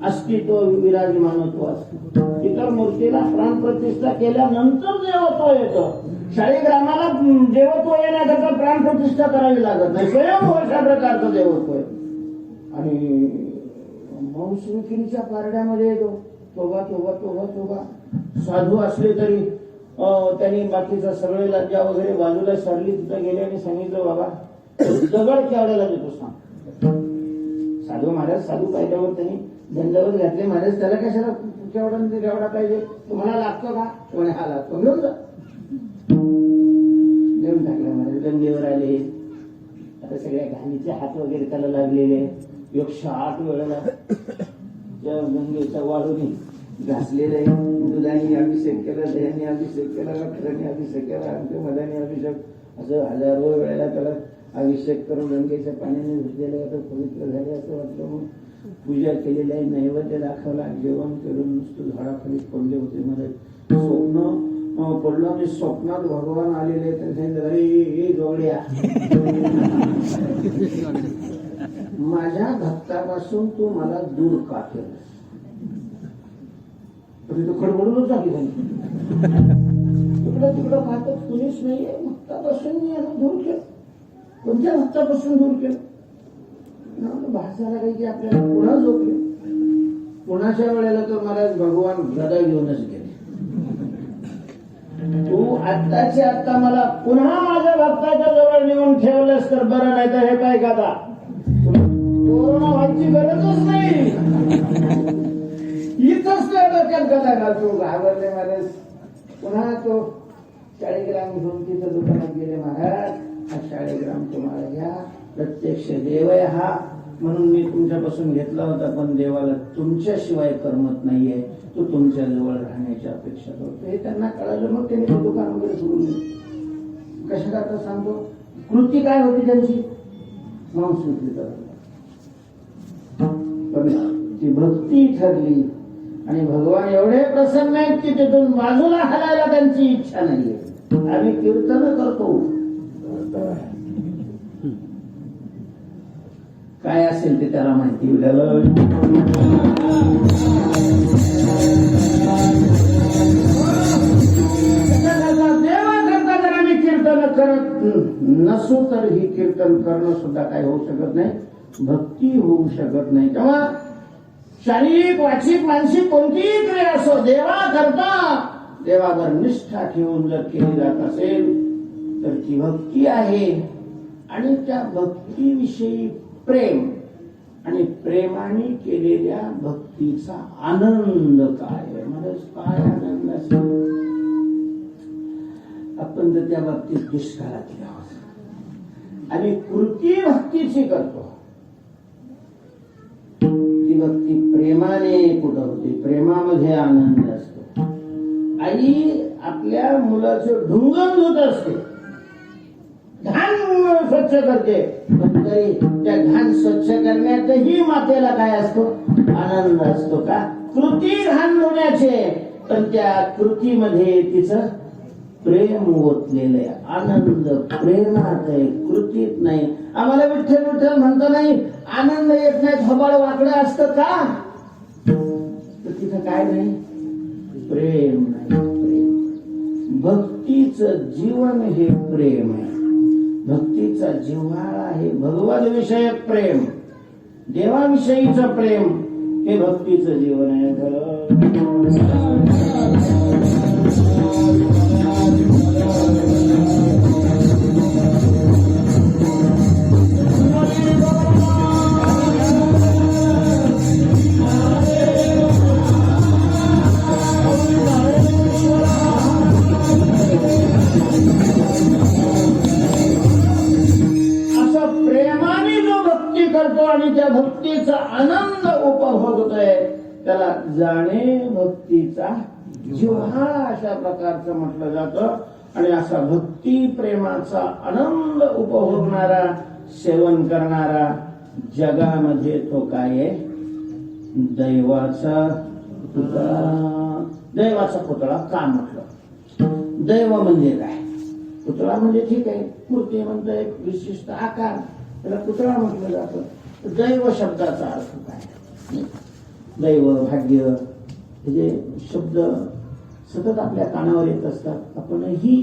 अस्तित्व विराजमानत्व असतं. इतर मूर्तीला प्राणप्रतिष्ठा केल्यानंतर देवत्व येतं. शाळीग्रामाला देवत्व येण्याकरता प्राणप्रतिष्ठा करावी लागत नाही. स्वयं अशा प्रकारचं देवत्व आहे. आणि मांस विक्रीच्या पारड्यामध्ये येतो. तोबा तोबा तोबा तोबा. साधू असले तरी त्यांनी बाकीचा सगळे लज्जा वगैरे बाजूला सारली. तिथं गेले आणि सांगितलं बाबा दगड केवढ्याला देतो सांग. साधू महाराज साधू पाहिल्यावर त्यांनी दंडावर घातले. महाराज त्याला कशाला केवढा पाहिजे तुम्हाला लागतो का. म्हणे हा लागतो. घेऊन जा. घेऊन टाकला महाराज. गंगेवर आले. आता सगळ्या घाणीचे हात वगैरे त्याला लागलेले. 108 वेळेला त्या गंगेच्या वाळूने घासलेले. दुधाने अभिषेक केला, दह्याने अभिषेक केला, अक्षराने अभिषेक केला, आमच्या मधाने अभिषेक. असं हजारो वेळेला त्याला अभिषेक करून गंगेच्या पाण्याने धुतलेलं होतं. पवित्र झाले असं वाटलं. मग पूजा केलेली आहे. नैवेद्य दाखवला. जेवण करून नुसतं झाडाखाली पडले होते. मध्ये स्वप्न पडलं आणि स्वप्नात भगवान आलेले. त्यांनी सांगितलं अरे हे बावड्या, माझ्या भक्तापासून तू मला दूर का केलं? खडबडूनच झाली तिकडं तिकडं पाहत कुणीच नाहीये. भक्तापासून मी याला दूर केलं. कोणत्या भक्तापासून दूर केलं? भाषाला काही की आपल्याला पुन्हा झोपले. पुण्याच्या वेळेला तर मला भगवान हृदय घेऊनच गेले. तू आत्ताची आत्ता मला पुन्हा माझ्या भक्ताच्या जवळ नेऊन ठेवलंस तर बरं, नाही तर हे काय का कोरोना व्हायची गरजच नाही. इथंच त्या डोक्यात गदा घालतो. घाबरले महाराज. पुन्हा तो 40 ग्राम घेऊन तिथं दुकानात गेले. महाराज हा 40 ग्राम तुम्हाला घ्या, प्रत्यक्ष देव आहे हा, म्हणून मी तुमच्यापासून घेतला होता, पण देवाला तुमच्याशिवाय करमत नाहीये, तो तुमच्या जवळ राहण्याची अपेक्षा करतो. हे त्यांना कळालं. मग त्यांनी ते दुकान वगैरे सोडून दिलं. कशा करता सांगतो? कृती काय होती त्यांची? मांस विक्री करत. पण ती भक्ती ठरली आणि भगवान एवढे प्रसन्न आहेत की तिथून बाजूला हलायला त्यांची इच्छा नाहीये. आम्ही कीर्तन करतो, काय असेल ते त्याला माहिती. देवा करता जर आम्ही कीर्तन करत नसू तर ही कीर्तन करणं सुद्धा काय होऊ शकत नाही, भक्ती होऊ शकत नाही. तेव्हा शारीरिक, वाचिक, मानसिक कोणतीही क्रिया असो, देवा करता देवावर निष्ठा ठेवून जर केली जात असेल तर ती भक्ती आहे. आणि त्या भक्तीविषयी प्रेम आणि प्रेमाने केलेल्या भक्तीचा आनंद काय? म्हणजे काय आनंद असेल? आपण तर त्या बाबतीत दुष्काळात आहोत आणि कृती भक्तीची करतो. ती भक्ती प्रेमाने कुठं होते? प्रेमामध्ये आनंद असतो. आई आपल्या मुलाचं ढुंगण धुत असते, घाण स्वच्छ करते, पण तरी त्या घाण स्वच्छ करण्यातही मातेला काय असतो? आनंद असतो. का? कृती घाण धुण्याचे, पण त्या कृतीमध्ये तिचं प्रेम ओतलेलं आहे. आनंद प्रेमात आहे, कृतीत नाही. आम्हाला विठ्ठल विठ्ठल म्हणतो नाही, आनंद येत नाही, थोबाड वाकडं असतं का? तर तिथं काय नाही? प्रेम नाही. प्रेम, भक्तीचं जीवन हे प्रेम आहे. भक्तीचा जिव्हाळा आहे भगवद विषयक प्रेम, देवाविषयीचं प्रेम हे भक्तीचं जीवन आहे. आणि त्या भक्तीचा आनंद उपभोगतोय त्याला जाणे भक्तीचा जिव्हाळा अशा प्रकारचं म्हटलं जातं. आणि असा भक्ती प्रेमाचा आनंद उपभोगणारा, सेवन करणारा जगामध्ये तो काय आहे? दैवाचा पुतळा. दैवाचा पुतळा का म्हटलं? दैव म्हणजे काय? पुतळा म्हणजे ठीक आहे, मूर्ती म्हणतो एक विशिष्ट आकार, त्याला पुतळा म्हटलं जातं. दैव शब्दाचा अर्थ काय? दैव, भाग्य हे जे शब्द सतत आपल्या कानावर येत असतात, आपणही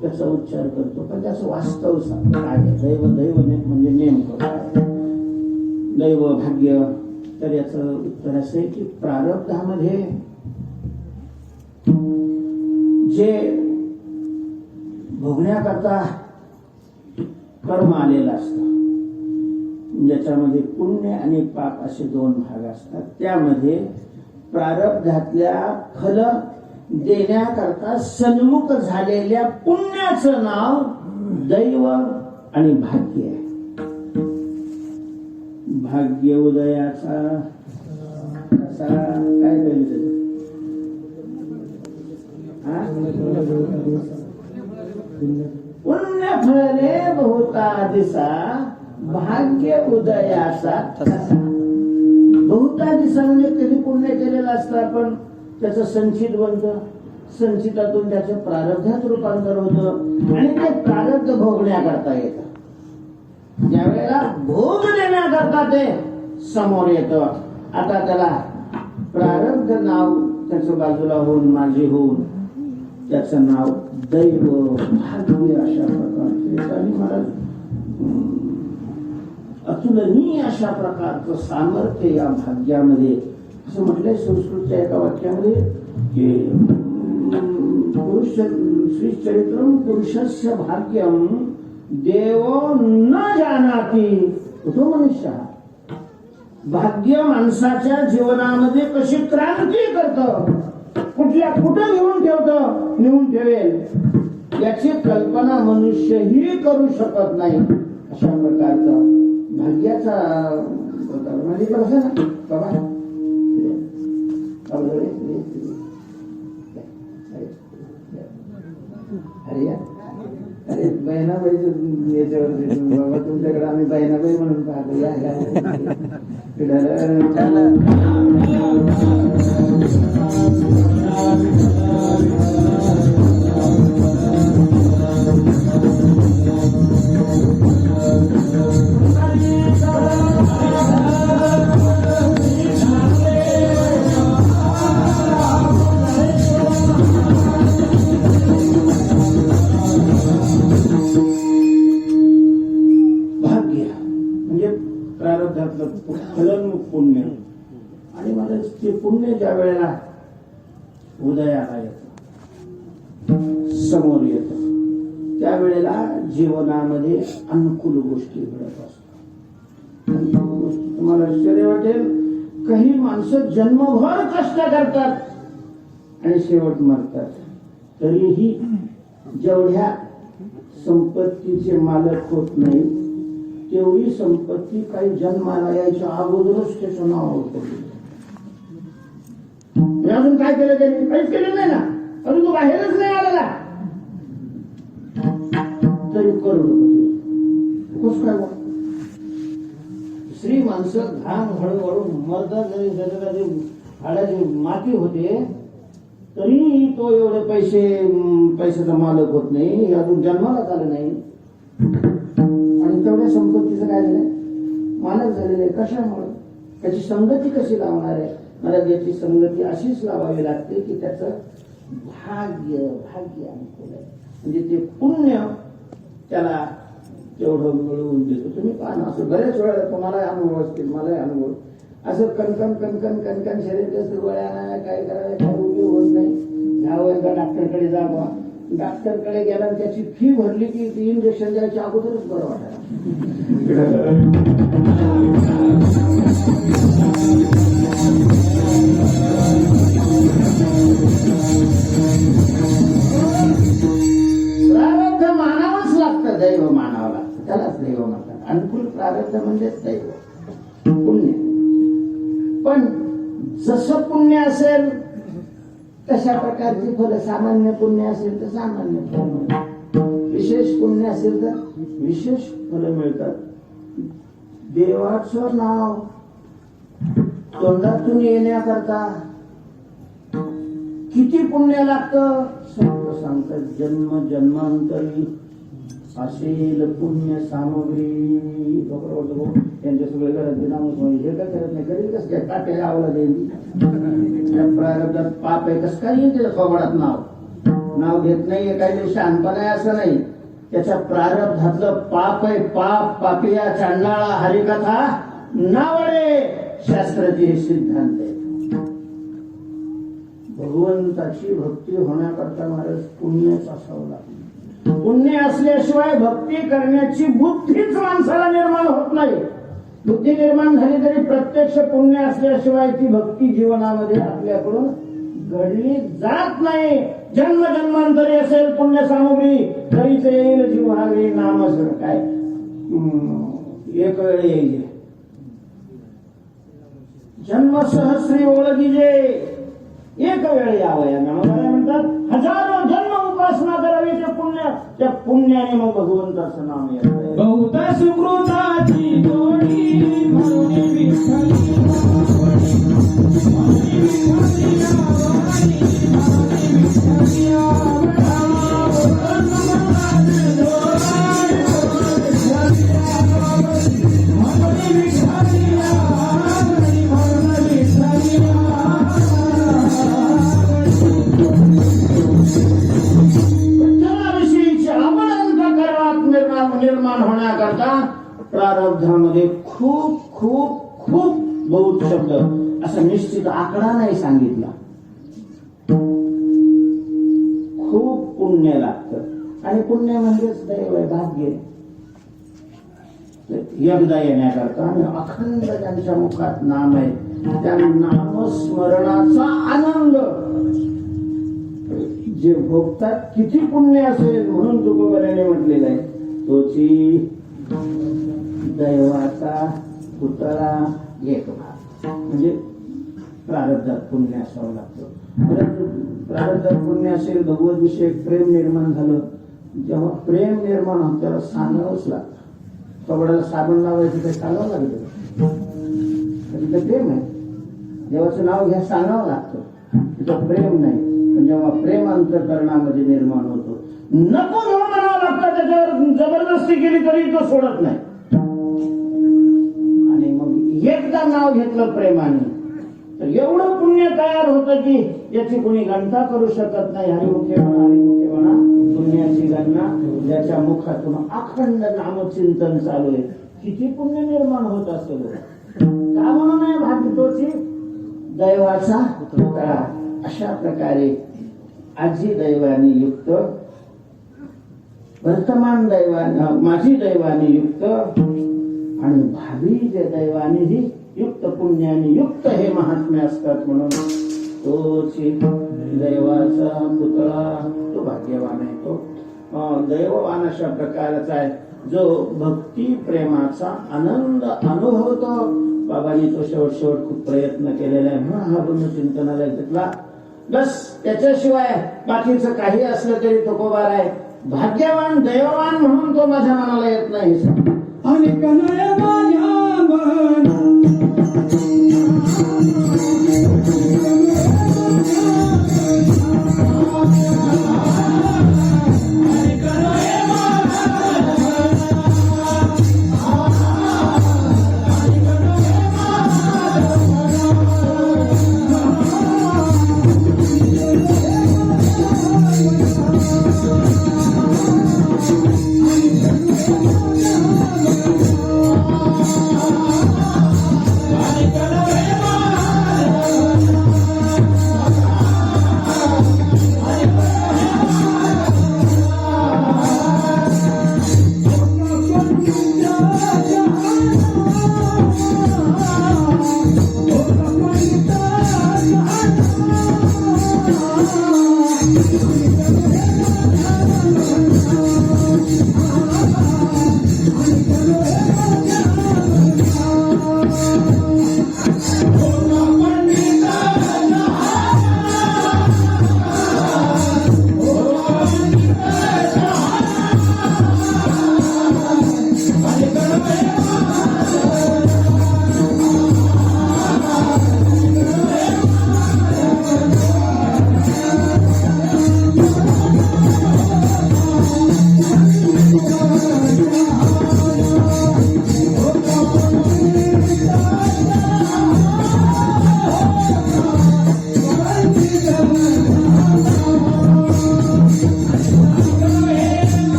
त्याचा उच्चार करतो, पण त्याचं वास्तव काय आहे? दैव, दैव म्हणजे नेमकं काय? दैव, भाग्य, तर याचं उत्तर असं आहे की प्रारब्धामध्ये जे भोगण्याकरता कर्म आलेलं असतं, ज्याच्यामध्ये पुण्य आणि पाप असे 2 भाग असतात, त्यामध्ये प्रारब्धातल्या फल देण्याकरता सन्मुख झालेल्या पुण्याचं नाव दैव आणि भाग्य आहे. भाग्य उदयाचा कसा काय पाहिजे? पुण्य फळे बहुता दिसा, भाग्य उदयाचा तसा. बहुता दिसा म्हणजे कधी पुण्य केलेलं असतं आपण, त्याचं संचित बनतं. संचितातून त्याचं प्रारब्धात रूपांतर होतं आणि ते प्रारब्ध भोगण्याकरता येतं. ज्या वेळेला भोग देण्याकरता ते समोर येतं. आता त्याला प्रारब्ध नाव त्याचं बाजूला होऊन माझे होऊन त्याचं नाव दैव भाग्य अशा प्रकारचे आणि मला अतुलनीय अशा प्रकारचं सामर्थ्य या भाग्यामध्ये असं म्हटलंय संस्कृतच्या एका वाक्यामध्ये की पुरुष श्री चरित्रम पुरुषस्य भाग्यम देवो न जानाति तो मनुष्य. भाग्य माणसाच्या जीवनामध्ये कशी क्रांती करतं, कुठं नेऊन ठेवेल याची कल्पना मनुष्यही करू शकत नाही. अशा प्रकारचा भाग्याचा म्हणजे कसं ना बाबा अरे बहिणाबाई याच्यावर बाबा तुमच्याकडे आम्ही बहिणाबाई म्हणून पाहतो. पुण्य आणि मला ते पुण्य ज्या वेळेला उदयाला येतं समोर येतं त्यावेळेला जीवनामध्ये अनुकूल गोष्टी घडत असतात. तुम्हाला आश्चर्य वाटेल, काही माणसं जन्मभर कष्ट करतात आणि शेवट मरतात, तरीही जेवढ्या संपत्तीचे मालक होत नाही तेवढी संपत्ती काही जन्माला यायच्या अगोदरच त्याचं नाव होतं. अजून काय केलं त्यांनी? काहीच केलं नाही ना, अजून तो बाहेरच नाही आलेला तरी करोडपती कस काय? श्री माणसं घाम हळूहळू मरतात, जरी जरी हाडाची माती होते तरी तो एवढे पैशाचा मालक होत नाही, अजून जन्मालाच आलं नाही. आणि तेवढ्या संपत्तीचं काय झालंय? मालक झालेलं आहे. कशामुळे? त्याची संगती कशी लावणार आहे? मला त्याची संगती अशीच लावावी लागते की त्याचं भाग्य अनुकूल आहे, म्हणजे ते पुण्य त्याला तेवढं मिळवून देतो. तुम्ही पाहा ना, असं बऱ्याच वेळा तुम्हाला अनुभव असतील, मलाही अनुभव. असं कणकण शरीर गोळ्या काय करायला काय उपयोग होत नाही. जावं एकदा डॉक्टरकडे जावा, डॉक्टरकडे गेला त्याची फी भरली की इंजेक्शन द्यायच्या अगोदरच बरं वाटायला. प्रारब्ध मानावंच लागतं, दैव मानावं लागतं, त्यालाच दैव म्हणतात. अनुकूल प्रारब्ध म्हणजेच दैव, पुण्य. पण जसं पुण्य असेल तशा प्रकारची फल. सामान्य पुण्य असेल तर सामान्य फल मिळतात, विशेष पुण्य असेल तर विशेष फल मिळतात. देवाचं नाव तोंडातून येण्याकरता किती पुण्य लागतं सांगतात. जन्म जन्मांतरी असेल पुण्य सामग्री. त्यांच्या सगळे घरातले नाव हे काय करत नाही, करील कस काय? टाटे लावला देईल प्रारब्धात पाप आहे, कस काय येईल त्याच्या कवडात नाव घेत नाहीये. काही शहाणपण आहे असं नाही, त्याच्या प्रारब्धातलं पाप आहे. पापिया चांडाळा हरिकथा नावडे शास्त्राचे हे सिद्धांत आहे. भगवंताची भक्ती होण्याकरता महाराज पुण्यच असावं लागतं. पुण्य असल्याशिवाय भक्ती करण्याची बुद्धीच माणसाला निर्माण होत नाही. बुद्धी निर्माण झाली तरी प्रत्यक्ष पुण्य असल्याशिवाय ती भक्ती जीवनामध्ये आपल्याकडून घडली जात नाही. जन्म जन्मांतरी असेल पुण्य सामग्री तरीच येईल जीवनावे नामच काय एक वेळ येईल. जन्म सहस्री ओळखीजे एक वेळ यावया म्हणतात. हजारो जन्म उपासना करावी त्या पुण्याने मग भगवंताचं नाम येतं. बहुत सुकृताची जोडी म्हणून विठ्ठल निर्माण होण्याकरता प्रारब्धामध्ये खूप खूप खूप बहुत शब्द असा निश्चित आकडा नाही सांगितला. खूप पुण्य लागतं आणि पुण्य म्हणजेच दैव आहे, भाग्य. एकदा येण्याकरता आणि अखंड त्यांच्या मुखात नाम आहे, त्या नामस्मरणाचा आनंद जे भोगतात किती पुण्य असेल. म्हणून तुकोबाराने म्हटलेलं आहे, तोची दैवाचा पुतळा एक भाग. म्हणजे प्रारब्धात पुण्य असावं लागतं. परंतु प्रारब्धात पुण्य असेल, भगवत विषयक प्रेम निर्माण झालं. जेव्हा प्रेम निर्माण होतं त्याला सांगावंच लागतं. कपड्याला साबण लावायचं काही सांगावं लागतं, तिथं प्रेम आहे. देवाचं नाव घ्या सांगावं लागतं, तिथं प्रेम नाही. पण जेव्हा प्रेम अंतःकरणामध्ये निर्माण होतो, नको म्हणून म्हणावं लागतं, त्याच्यावर जबरदस्ती केली तरी तो सोडत नाही. आणि मग एकदा नाव घेतलं प्रेमाने तर एवढं पुण्य तयार होतं की याची कोणी गणना करू शकत नाही. हरिमुखे म्हणा पुण्याची गणना, ज्याच्या मुखातून अखंड नामचिंतन चालू आहे, किती पुण्य निर्माण होत असेल. का म्हणून नाही भागवतोची दैवाचा पुतळा. अशा प्रकारे आजी दैवाने युक्त, वर्तमान दैवाने माझी दैवाने युक्त आणि भावी जे दैवानेही युक्त, पुण्याने युक्त हे महात्म्य असतात. म्हणून तोची दैवाचा पुतळा तो भाग्यवान आहे. तो दैववान अशा प्रकारचा आहे जो भक्ती प्रेमाचा आनंद अनुभवतो. बाबांनी तो शेवट खूप प्रयत्न केलेला आहे. म्हणून हा चिंतनाला घेतला. बस त्याच्याशिवाय बाकीचं काही असलं तरी तुकोबार आहे. भाग्यवान दैववान म्हणून तो माझ्या मनाला येत नाही. आणि कनय माझ्या मना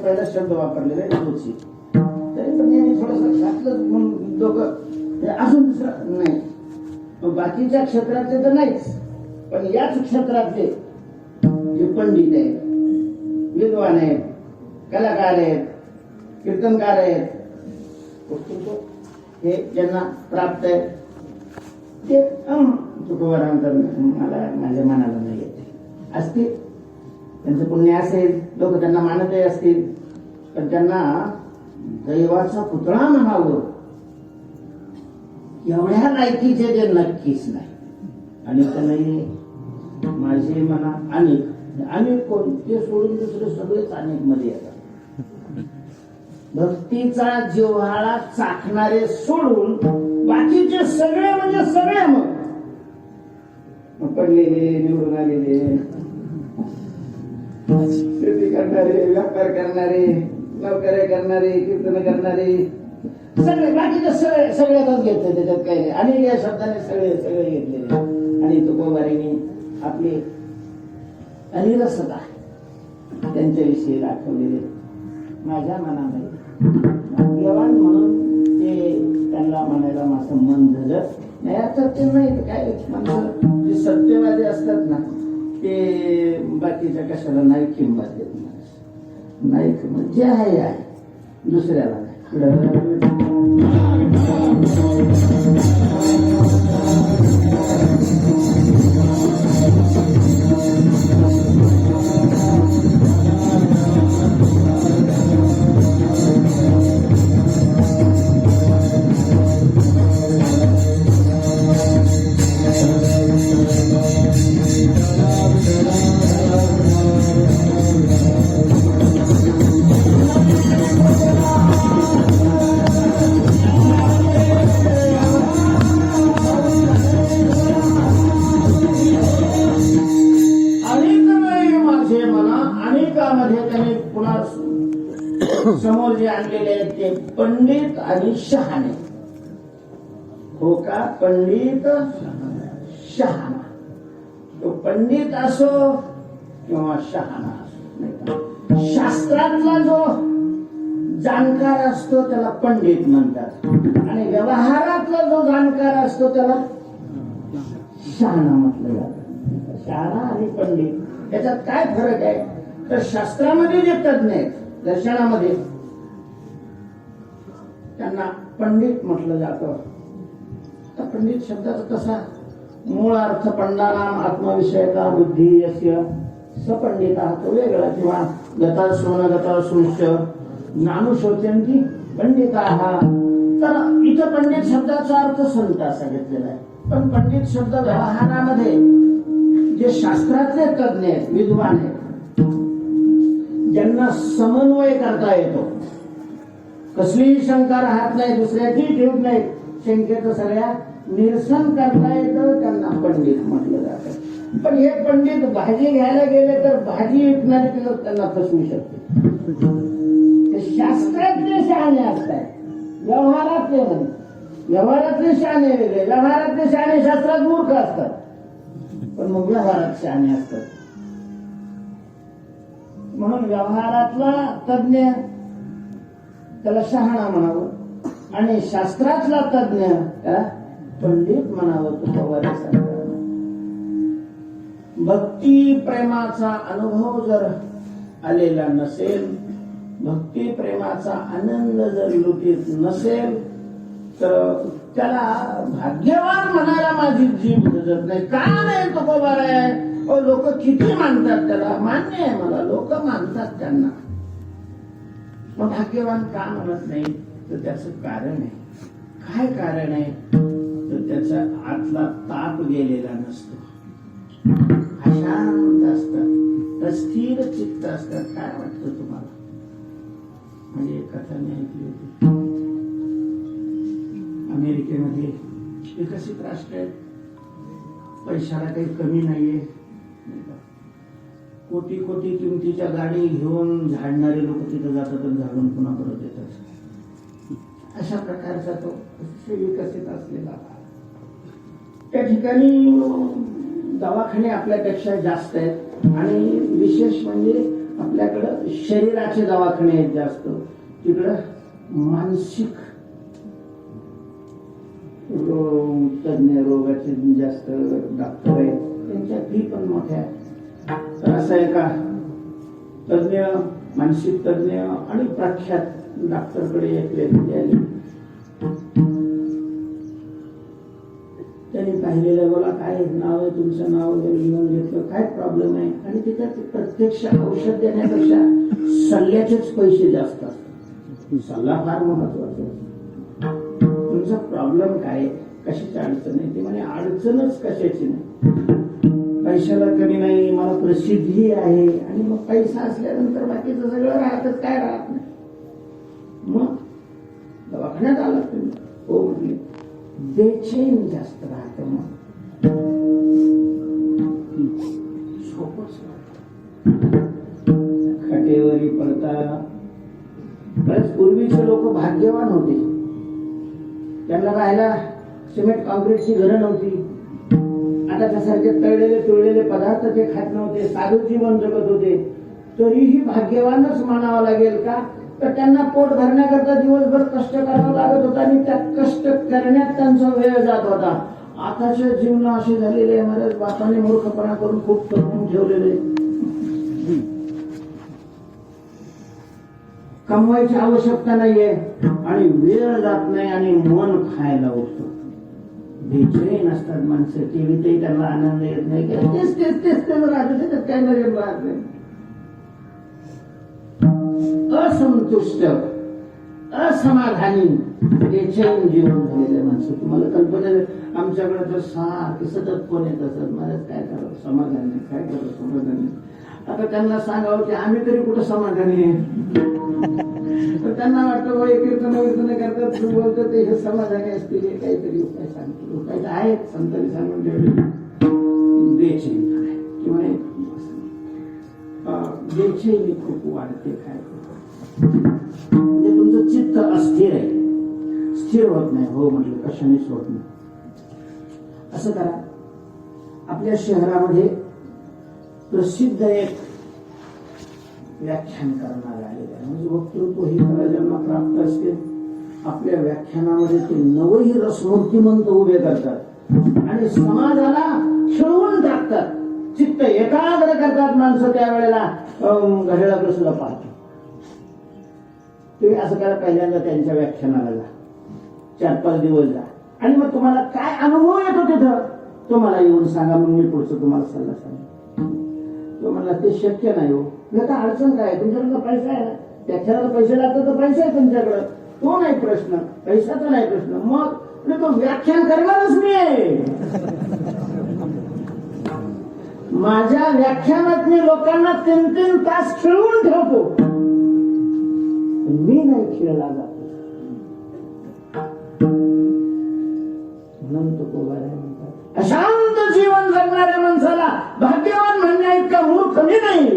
पहिला शब्द वापरलेला आहे तोची. तरी पण यांनी थोडंसं घातलं म्हणून डोकं अजून दुसरं नाही. बाकीच्या क्षेत्रातले तर नाहीच, पण याच क्षेत्रातले जे पंडित आहेत, विद्वान आहेत, कलाकार आहेत, कीर्तनकार आहेत, हे ज्यांना प्राप्त आहे ते तुकोबारांतर मला माझ्या मनाला नाही येते. असतील त्यांचं पुण्य असेल, लोक त्यांना मानतही असतील, पण त्यांना दैवाचा पुतळा म्हणावं एवढ्या लायकीचे ते नक्कीच नाही. आणि त्यांनाही माझे म्हणा अनेक कोण ते सोडून दुसरे सगळेच अनेक मध्ये येतात. भक्तीचा जिव्हाळा चाखणारे सोडून बाकीचे सगळे म्हणजे सगळे मग पडलेले, निवडून आलेले, शेती करणारे, व्यापार करणारे, नोकऱ्या करणारे, कीर्तन करणारे, सगळे बाकीचे सगळ्यातच घेतले, त्याच्यात काही नाही. आणि या शब्दाने सगळे सगळे घेतलेले. आणि तुकोबारांनी आपली अनिरसता त्यांच्याविषयी दाखवलेले माझ्या मनामध्ये भाग्यवान म्हणून ते त्यांना म्हणायला माझं मन झालं नाही. आता ते नाही काय माणसं जे सत्यवादी असतात ना ते बाकीच्या कशाला नाही किंमत देत. नाही किंमत जे आहे दुसऱ्याला नाही. समोर जे आणलेले आहेत ते पंडित आणि शहाणे. हो का? पंडित शहाणा. तो पंडित असो किंवा शहाणा असो, नाही का? शास्त्रातला जो जाणकार असतो त्याला पंडित म्हणतात आणि व्यवहारातला जो जाणकार असतो त्याला शहाणा म्हटलं जातं. शहाणा आणि पंडित याच्यात काय फरक आहे तर शास्त्रामध्ये जे तज्ञ आहेत, दर्शनामध्ये त्यांना पंडित म्हटलं जातं. तर पंडित शब्दाचा कसा मूळ अर्थ पंडानाम आत्मविषयका बुद्धी यस्य सपंडिता तो वेगळा, किंवा गतासूंश ज्ञानुशोचंती पंडिता हा. तर इथं पंडित शब्दाचा अर्थ संत असा घेतलेला आहे. पण पंडित शब्द व्यवहारामध्ये जे शास्त्रातले तज्ञ आहेत, विद्वान आहेत, ज्यांना समन्वय करता येतो, कसलीही शंका राहत नाही, दुसऱ्याची ठेवत नाही, शंकेचं सगळ्या निरसन करता येतं, त्यांना पंडित म्हटलं जातं. पण हे पंडित भाजी घ्यायला गेले तर भाजी विकणारे लोक त्यांना फसवू शकते. ते शास्त्रातले शहाणे असतात, व्यवहारातले नाही. व्यवहारातले शहाणे वेगळे, व्यवहारातले शहाणे शास्त्रात मूर्ख असतात, पण मग व्यवहारात शहाणे असतात. म्हणून व्यवहारातला तज्ञ त्याला शहाणा म्हणावं आणि शास्त्रातला तज्ञ त्याला पंडित म्हणावं. तुकोबारांनी भक्ती प्रेमाचा अनुभव जर आलेला नसेल, भक्ती प्रेमाचा आनंद जर लुटीत नसेल तर त्याला भाग्यवान म्हणायला माझी जीभ धजत नाही. का नाही तुकोबार आहे? लोक किती मानतात त्याला, मान्य आहे मला, लोक मानतात त्यांना, मग भाग्यवान का म्हणत नाही? तर त्याचं कारण आहे. काय कारण आहे तर त्याचा आतला ताप गेलेला नसतो, अशांत असतात, अस्थिर चित्त असतात. काय वाटतं तुम्हाला? म्हणजे एक कथा मी ऐकली होती, अमेरिकेमध्ये विकसित राष्ट्र आहेत, पैशाला काही कमी नाहीये, कोटी कोटी किमतीच्या गाडी घेऊन झाडणारे लोक तिथे जातात आणि झाडून पुन्हा परत येतात. अशा प्रकारचा तो विकसित असलेला त्या ठिकाणी दवाखाने आपल्यापेक्षा जास्त आहेत आणि विशेष म्हणजे आपल्याकडं शरीराचे दवाखाने आहेत जास्त, तिकडं मानसिक तज्ञ रोगाचे जास्त डॉक्टर आहेत, त्यांच्या फी पण मोठ्या. तर असं एका तज्ञ, मानसिक तज्ञ आणि प्रख्यात डॉक्टरकडे एक व्यक्ती आली. त्यांनी पाहिलेलं, बोला काय नाव आहे तुमचं, नाव वगैरे लिहून घेतलं, काय प्रॉब्लेम आहे, आणि तिथं प्रत्यक्ष औषध देण्यापेक्षा सल्ल्याचेच पैसे जास्त असतात. सल्ला फार महत्वाचा. तुमचा प्रॉब्लेम काय, कशाची अडचण आहे? ती म्हणे अडचणच कशाची नाही, पैशाला कमी नाही, मला प्रसिद्धी आहे. आणि मग पैसा असल्यानंतर बाकीचं सगळं राहतच, काय राहत नाही. मग दवाखान्यात आला तुम्ही? हो म्हटले. बेचैन जास्त राहतं. मग भाग्यवान होते. त्यांना राहायला सिमेंट कॉन्क्रीटची घरं नव्हती. आता त्यासारखे तळलेले तुळलेले पदार्थ ते खात नव्हते, साधं जीवन जगत होते. तरीही भाग्यवानच मानावं लागेल का? तर त्यांना पोट भरण्याकरता दिवसभर कष्ट करावं लागत होतं आणि त्या कष्ट करण्यात त्यांचा वेळ जात होता. आताच्या जीवन असे झालेले आहे महाराज, बापाने मूर्खपणा करून खूप करून ठेवलेले. कमवायची आवश्यकता नाहीये आणि वेळ जात नाही आणि मन खायला उठतं. बेचैन असतात माणसं. टीव्हीतही त्यांना आनंद येत नाही. तेच तेच तेच तेच राहत, त्याच्यात काय नवीन राहत नाही. असंतुष्ट, असमाधानी, बेचैन जीवन झालेले माणसं. तुम्हाला कल्पना आहे, आमच्याकडे तर सारखे सतत फोन येत असतात. मला काय करावं, समाधान नाही, काय करावं, समाधान नाही. आता त्यांना सांगावं की आम्ही तरी कुठं समाधानी आहे. तर त्यांना वाटतं बाबा कीर्तन कीर्तन करतात, तू बोलतो ते हे समाधानी असतील, हे काहीतरी उपाय सांगतो. उपाय आहेत संतांनी सांगून ठेवले. बेचैन किंवा बेचैनी खूप वाढते. काय म्हणजे तुमचं चित्त अस्थिर आहे, स्थिर होत नाही. हो म्हटलं कशानेच होत नाही. असं करा, आपल्या शहरामध्ये प्रसिद्ध एक व्याख्यान करणारे आलेले आहे. म्हणजे वक्तृत्व ही कला ज्यांना प्राप्त असते, आपल्या व्याख्यानामध्ये ते नवही रसमूर्तिमंत उभे करतात आणि समाजाला खेळवून टाकतात. चित्त एकाग्र करतात माणसं. त्यावेळेला घड्याळाकडे सुद्धा पाहतात. तुम्ही असं करा, पहिल्यांदा त्यांच्या व्याख्यानाला जा, 4-5 दिवस जा आणि मग तुम्हाला काय अनुभव येतो तिथं तो मला येऊन सांगा. मग मी पुढचं तुम्हाला सल्ला सांगेन. तो म्हणला ते शक्य नाही हो. का अडचण काय? तुमच्याकडे पैसा आहे ना, व्याख्यानाला पैसे लागतात तर पैसा आहे तुमच्याकडं, तो नाही प्रश्न, पैशाचा नाही प्रश्न. मग तो व्याख्यान करणारच मी आहे. माझ्या व्याख्यानात मी लोकांना 3-3 तास खेळवून ठेवतो. मी नाही खेळला जातो. म्हणून तो कोबारा म्हणतात, अशांत जीवन जगणाऱ्या माणसाला भाग्यवान म्हणण्या इतका मूर्ख मी नाही.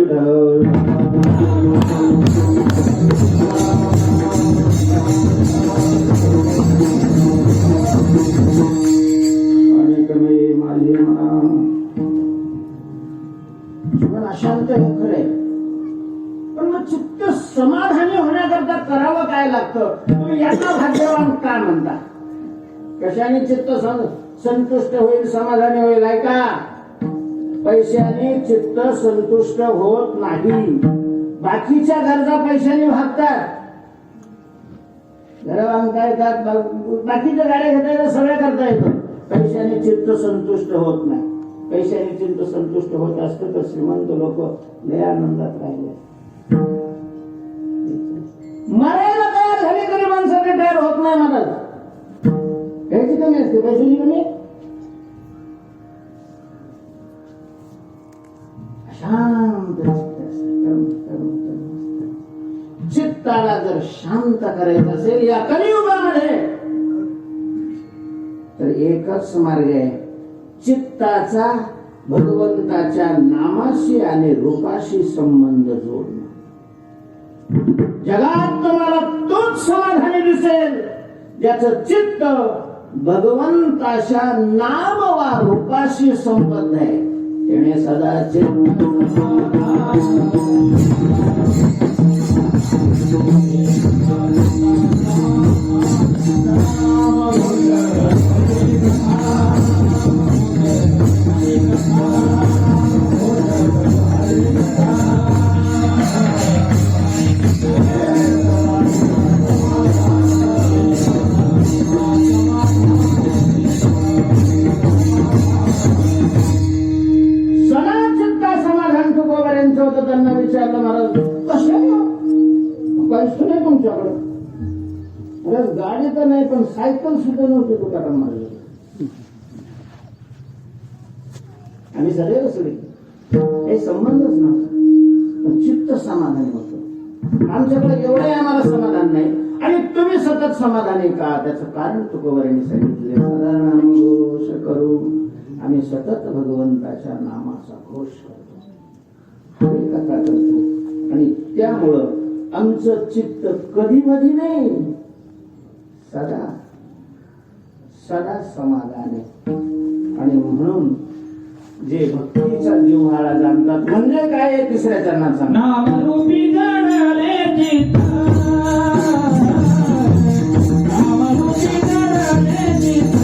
आणि कमी माझे म्हणा जीवन अशांत हे खरंय. पण मग चित्त समाधानी होण्याकरता करावं काय लागतं? तुम्ही याचा भाग्यवान का म्हणता? कशाने चित्त संतुष्ट होईल, समाधानी होईल? ऐका, पैशाने चित्त संतुष्ट होत नाही. बाकीच्या गरजा पैशाने भागतात. घर बांधता येतात, बाकीच्या गाड्या घेता येतात, सगळ्या करता येतं. पैशाने चित्त संतुष्ट होत नाही. पैशाने चित्त संतुष्ट होत असतं तर श्रीमंत लोक लय आनंदात राहिले. मरायला तयार झाली तरी माणसाने तयार होत नाही. मला घ्यायची कमी असते, पैशाची कमी. शांत चित्ताला जर शांत करायचं असेल या कलियुगामध्ये तर एकच मार्ग आहे, चित्ताचा भगवंताच्या नामाशी आणि रूपाशी संबंध जोडणं. जगात तुम्हाला तोच समाधानी दिसेल ज्याचं चित्त भगवंताच्या नाम वा रूपाशी संबंध आहे. त्याने सदा चित्त त्यांना विचारलं, महाराज कशा पैसे नाही तुमच्याकडे? गाडी तर नाही पण सायकल सुद्धा नव्हती तुकाराम महाराज. आम्ही सदैव सगळे काही संबंधच नव्हता, पण चित्त समाधानी होतं. आमच्याकडे एवढंही आम्हाला समाधान नाही आणि तुम्ही सतत समाधानी का? त्याचं कारण तुकोबारांनी सांगितले. साधारण घोष करू आम्ही सतत भगवंताच्या नामाचा घोष करतो, कथा करतो आणि त्यामुळं आमचं चित्त कधी मधी नाही सदा सदा समाधानी. आणि म्हणून जे भक्तीचा जिव्हाळा जाणतात म्हणजे काय आहे तिसऱ्या चरणाचा नामरूपी जडले चित्त, नामरूपी जडले चित्त,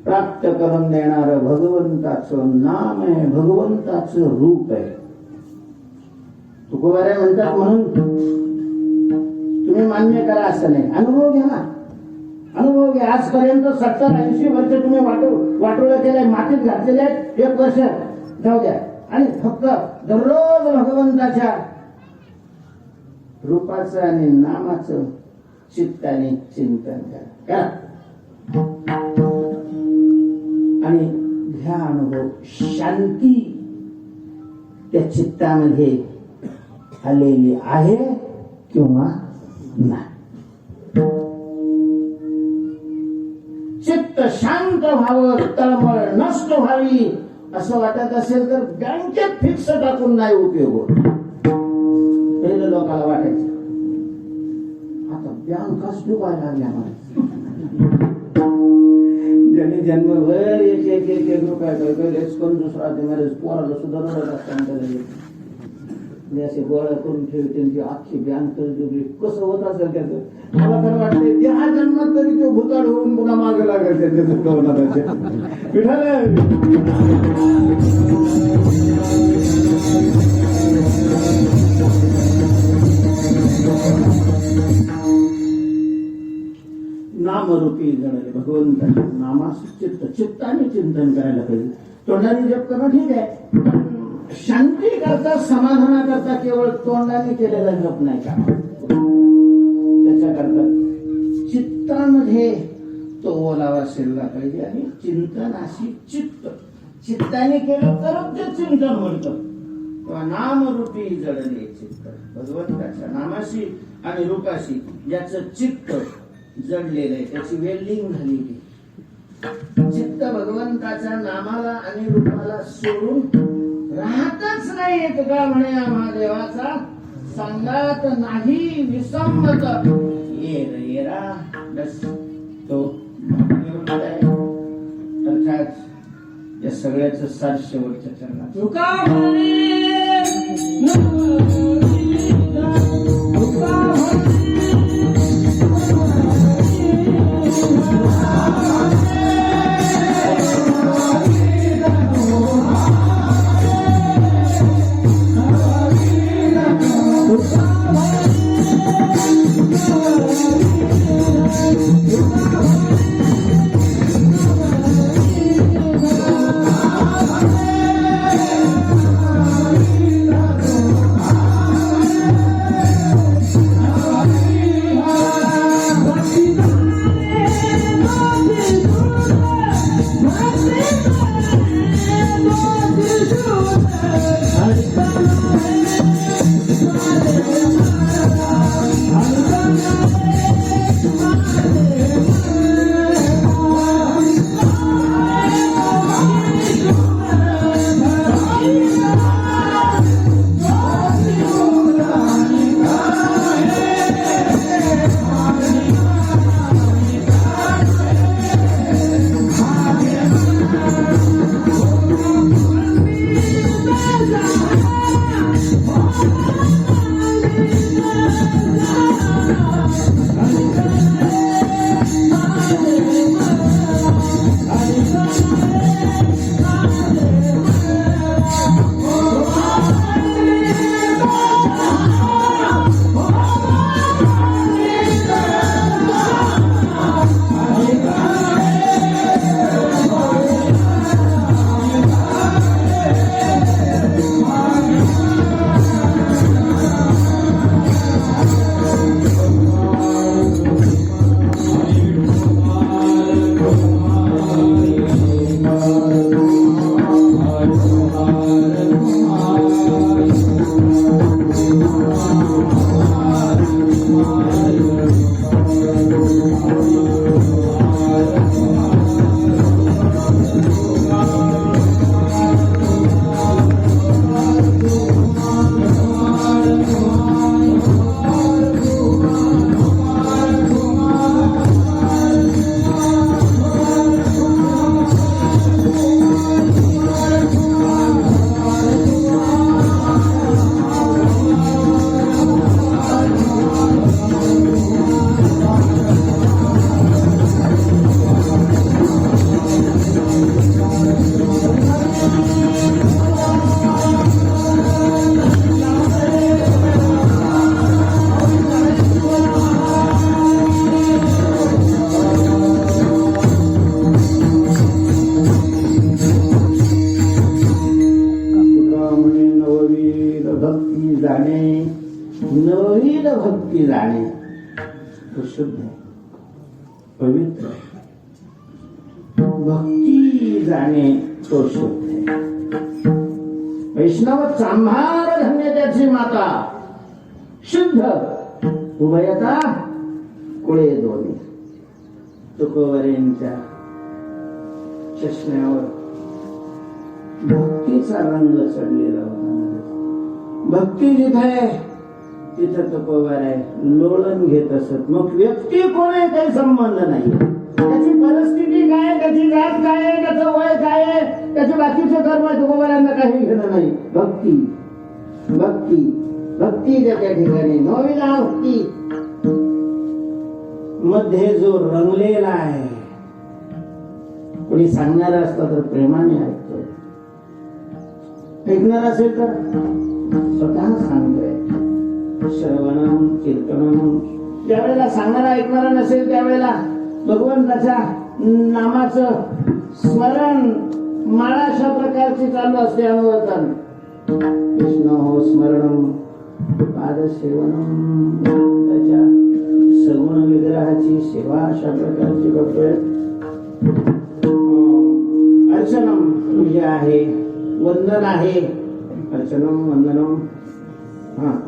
प्राप्त करून देणारं भगवंताचं नाम आहे, भगवंताचं रूप आहे. तुकोबारे म्हणतात म्हणून तुम्ही मान्य करा असं नाही, अनुभव घ्या ना, अनुभव घ्या. आजपर्यंत 70-80 वर्ष तुम्ही वाटोळं केलंय, मातीत घातलेले आहेत, 1 वर्ष जाऊ द्या आणि फक्त दररोज भगवंताच्या रूपाचं आणि नामाचं चित्ताने चिंतन करा आणि घ्या अनुभव. शांती त्या चित्तामध्ये आलेली आहे किंवा नाही. चित्त शांत व्हावं, तळमळ नष्ट व्हावी असं वाटत असेल तर बँकेत फिक्स टाकून नाही उपयोग होत. पहिलं लोकांना वाटायचं आता बँकाच डुबायला लागल्या मला. ज्यांनी जन्मभर एक रुपया पण दुसरा पोराला सुद्धा रडत असताना असे गोळा करून ठेवली त्यांची अख्खी बँक कसं होत असेल त्याचं. मला तर वाटतं त्या जन्मात तरी तो भुताड होऊन पुन्हा मागे लागेल त्यांच्या. नामरूपी जडले भगवंताच्या नामास चित्ताने चिंतन करायला पाहिजे. तोंडाने जप करणं ठीक आहे, शांती करता समाधाना करता केवळ तोंडाने केलेला जप नाही का, त्याच्याकरता चित्तामध्ये तो ओलावा शिरला पाहिजे. आणि चिंतनाशी चित्ताने केलं तरच ते चिंतन म्हणतं. तेव्हा नामरूपी जडले चित्त, भगवंताच्या नामाशी आणि रूपाशी ज्याचं चित्त जडलेलं आहे, त्याची वेल्डिंग झालेली. चित्त भगवंताच्या नामाला आणि रूपाला सोडून राहतच नाही. येत का म्हणे आम्हा देवाचा संगात नाही विसंमत येरा बस तो अर्थात या सगळ्याच सार शेवटच्या चरणात. तुका म्हणे तुका भक्ती जाणे तो शुद्ध आहे, पवित्र आहे. भक्ती जाणे तो शुद्ध आहे. वैष्णव चांभार धन्य त्याची माता, शुद्ध उभयता कुळे दोन्ही. तुकोबरेंच्या चष्म्यावर भक्तीचा रंग चढलेला होता. भक्ती जिथे आहे तिथं तुकोबर आहे, लोळण घेत असत. मग व्यक्ती कोण आहे काही संबंध नाही. त्याची परिस्थिती काय, त्याची जात काय आहे, त्याचं वय काय आहे, त्याचे बाकीचे कर्म आहे, तुकोबरांना काही घेणं नाही. भक्ती भक्ती भक्ती ज्याच्या ठिकाणी नोविना भक्ती मध्ये जो रंगलेला आहे. कोणी सांगणार असतं तर प्रेमाने ऐकतोय, ऐकणार असेल तर स्वतः सांगतोय. श्रवणम कीर्तनम. ज्यावेळेला सांगणारा ऐकणारा नसेल त्यावेळेला भगवंताच्या नामाचं स्मरण माळा अशा प्रकारची चालू असते. अनुवर्तन विष्णू हो स्मरणम पादसेवनम. त्याच्या सगुण विग्रहाची सेवा अशा प्रकारची करतोय. अर्चनम पूजा आहे, वंदन आहे. अर्चनम वंदनम. हा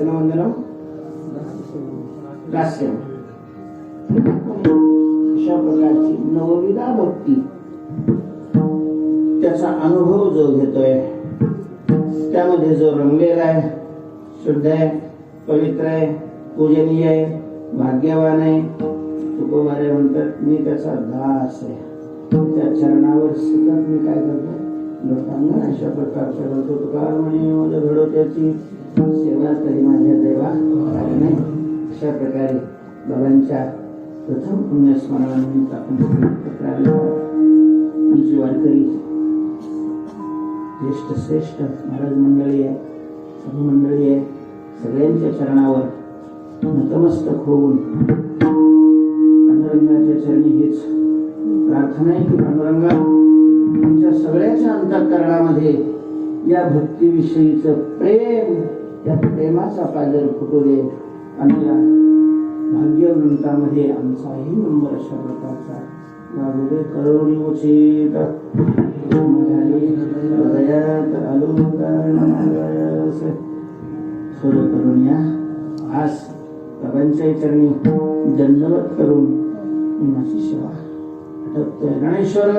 वंदनम दास्यम. अशा प्रकारची नवविधा भक्ती. त्याचा अनुभव जो घेतोय त्यामध्ये जो रंगलेला आहे, शुद्ध आहे, पवित्र आहे, पूजनीय आहे, भाग्यवान आहे. तुकोबारे म्हणतात मी त्याचा दास आहे. त्या चरणावर सतत मी काय करतो, लोटांगण अशा प्रकारच्या करतो. तुकार म्हणे माझ्या घडोत्याची सेवा तरी माझ्या देवा नाही. अशा प्रकारे बाबांच्या प्रथम पुण्यस्मरणानिमित्त आपण आमची वारकरी ज्येष्ठ श्रेष्ठ महाराज मंडळी आहे, सभा मंडळी आहे, सगळ्यांच्या चरणावर नतमस्तक होऊन पांडुरंगाच्या चरणी हेच प्रार्थना आहे की पांडुरंगा आमच्या सगळ्याच्या अंतःकरणामध्ये या भक्तीविषयीचं प्रेम, या प्रेमाचा पाजर फुटू दे. आणि या भाग्यवंतामध्ये आमचाही नंबर अशा प्रकारचा लागू दे. करुणी उचित हृदयात सुर करून या आज बाबांच्या चरणी दंडवत करून मी माझी सेवा आटपतोय. गणेश्वर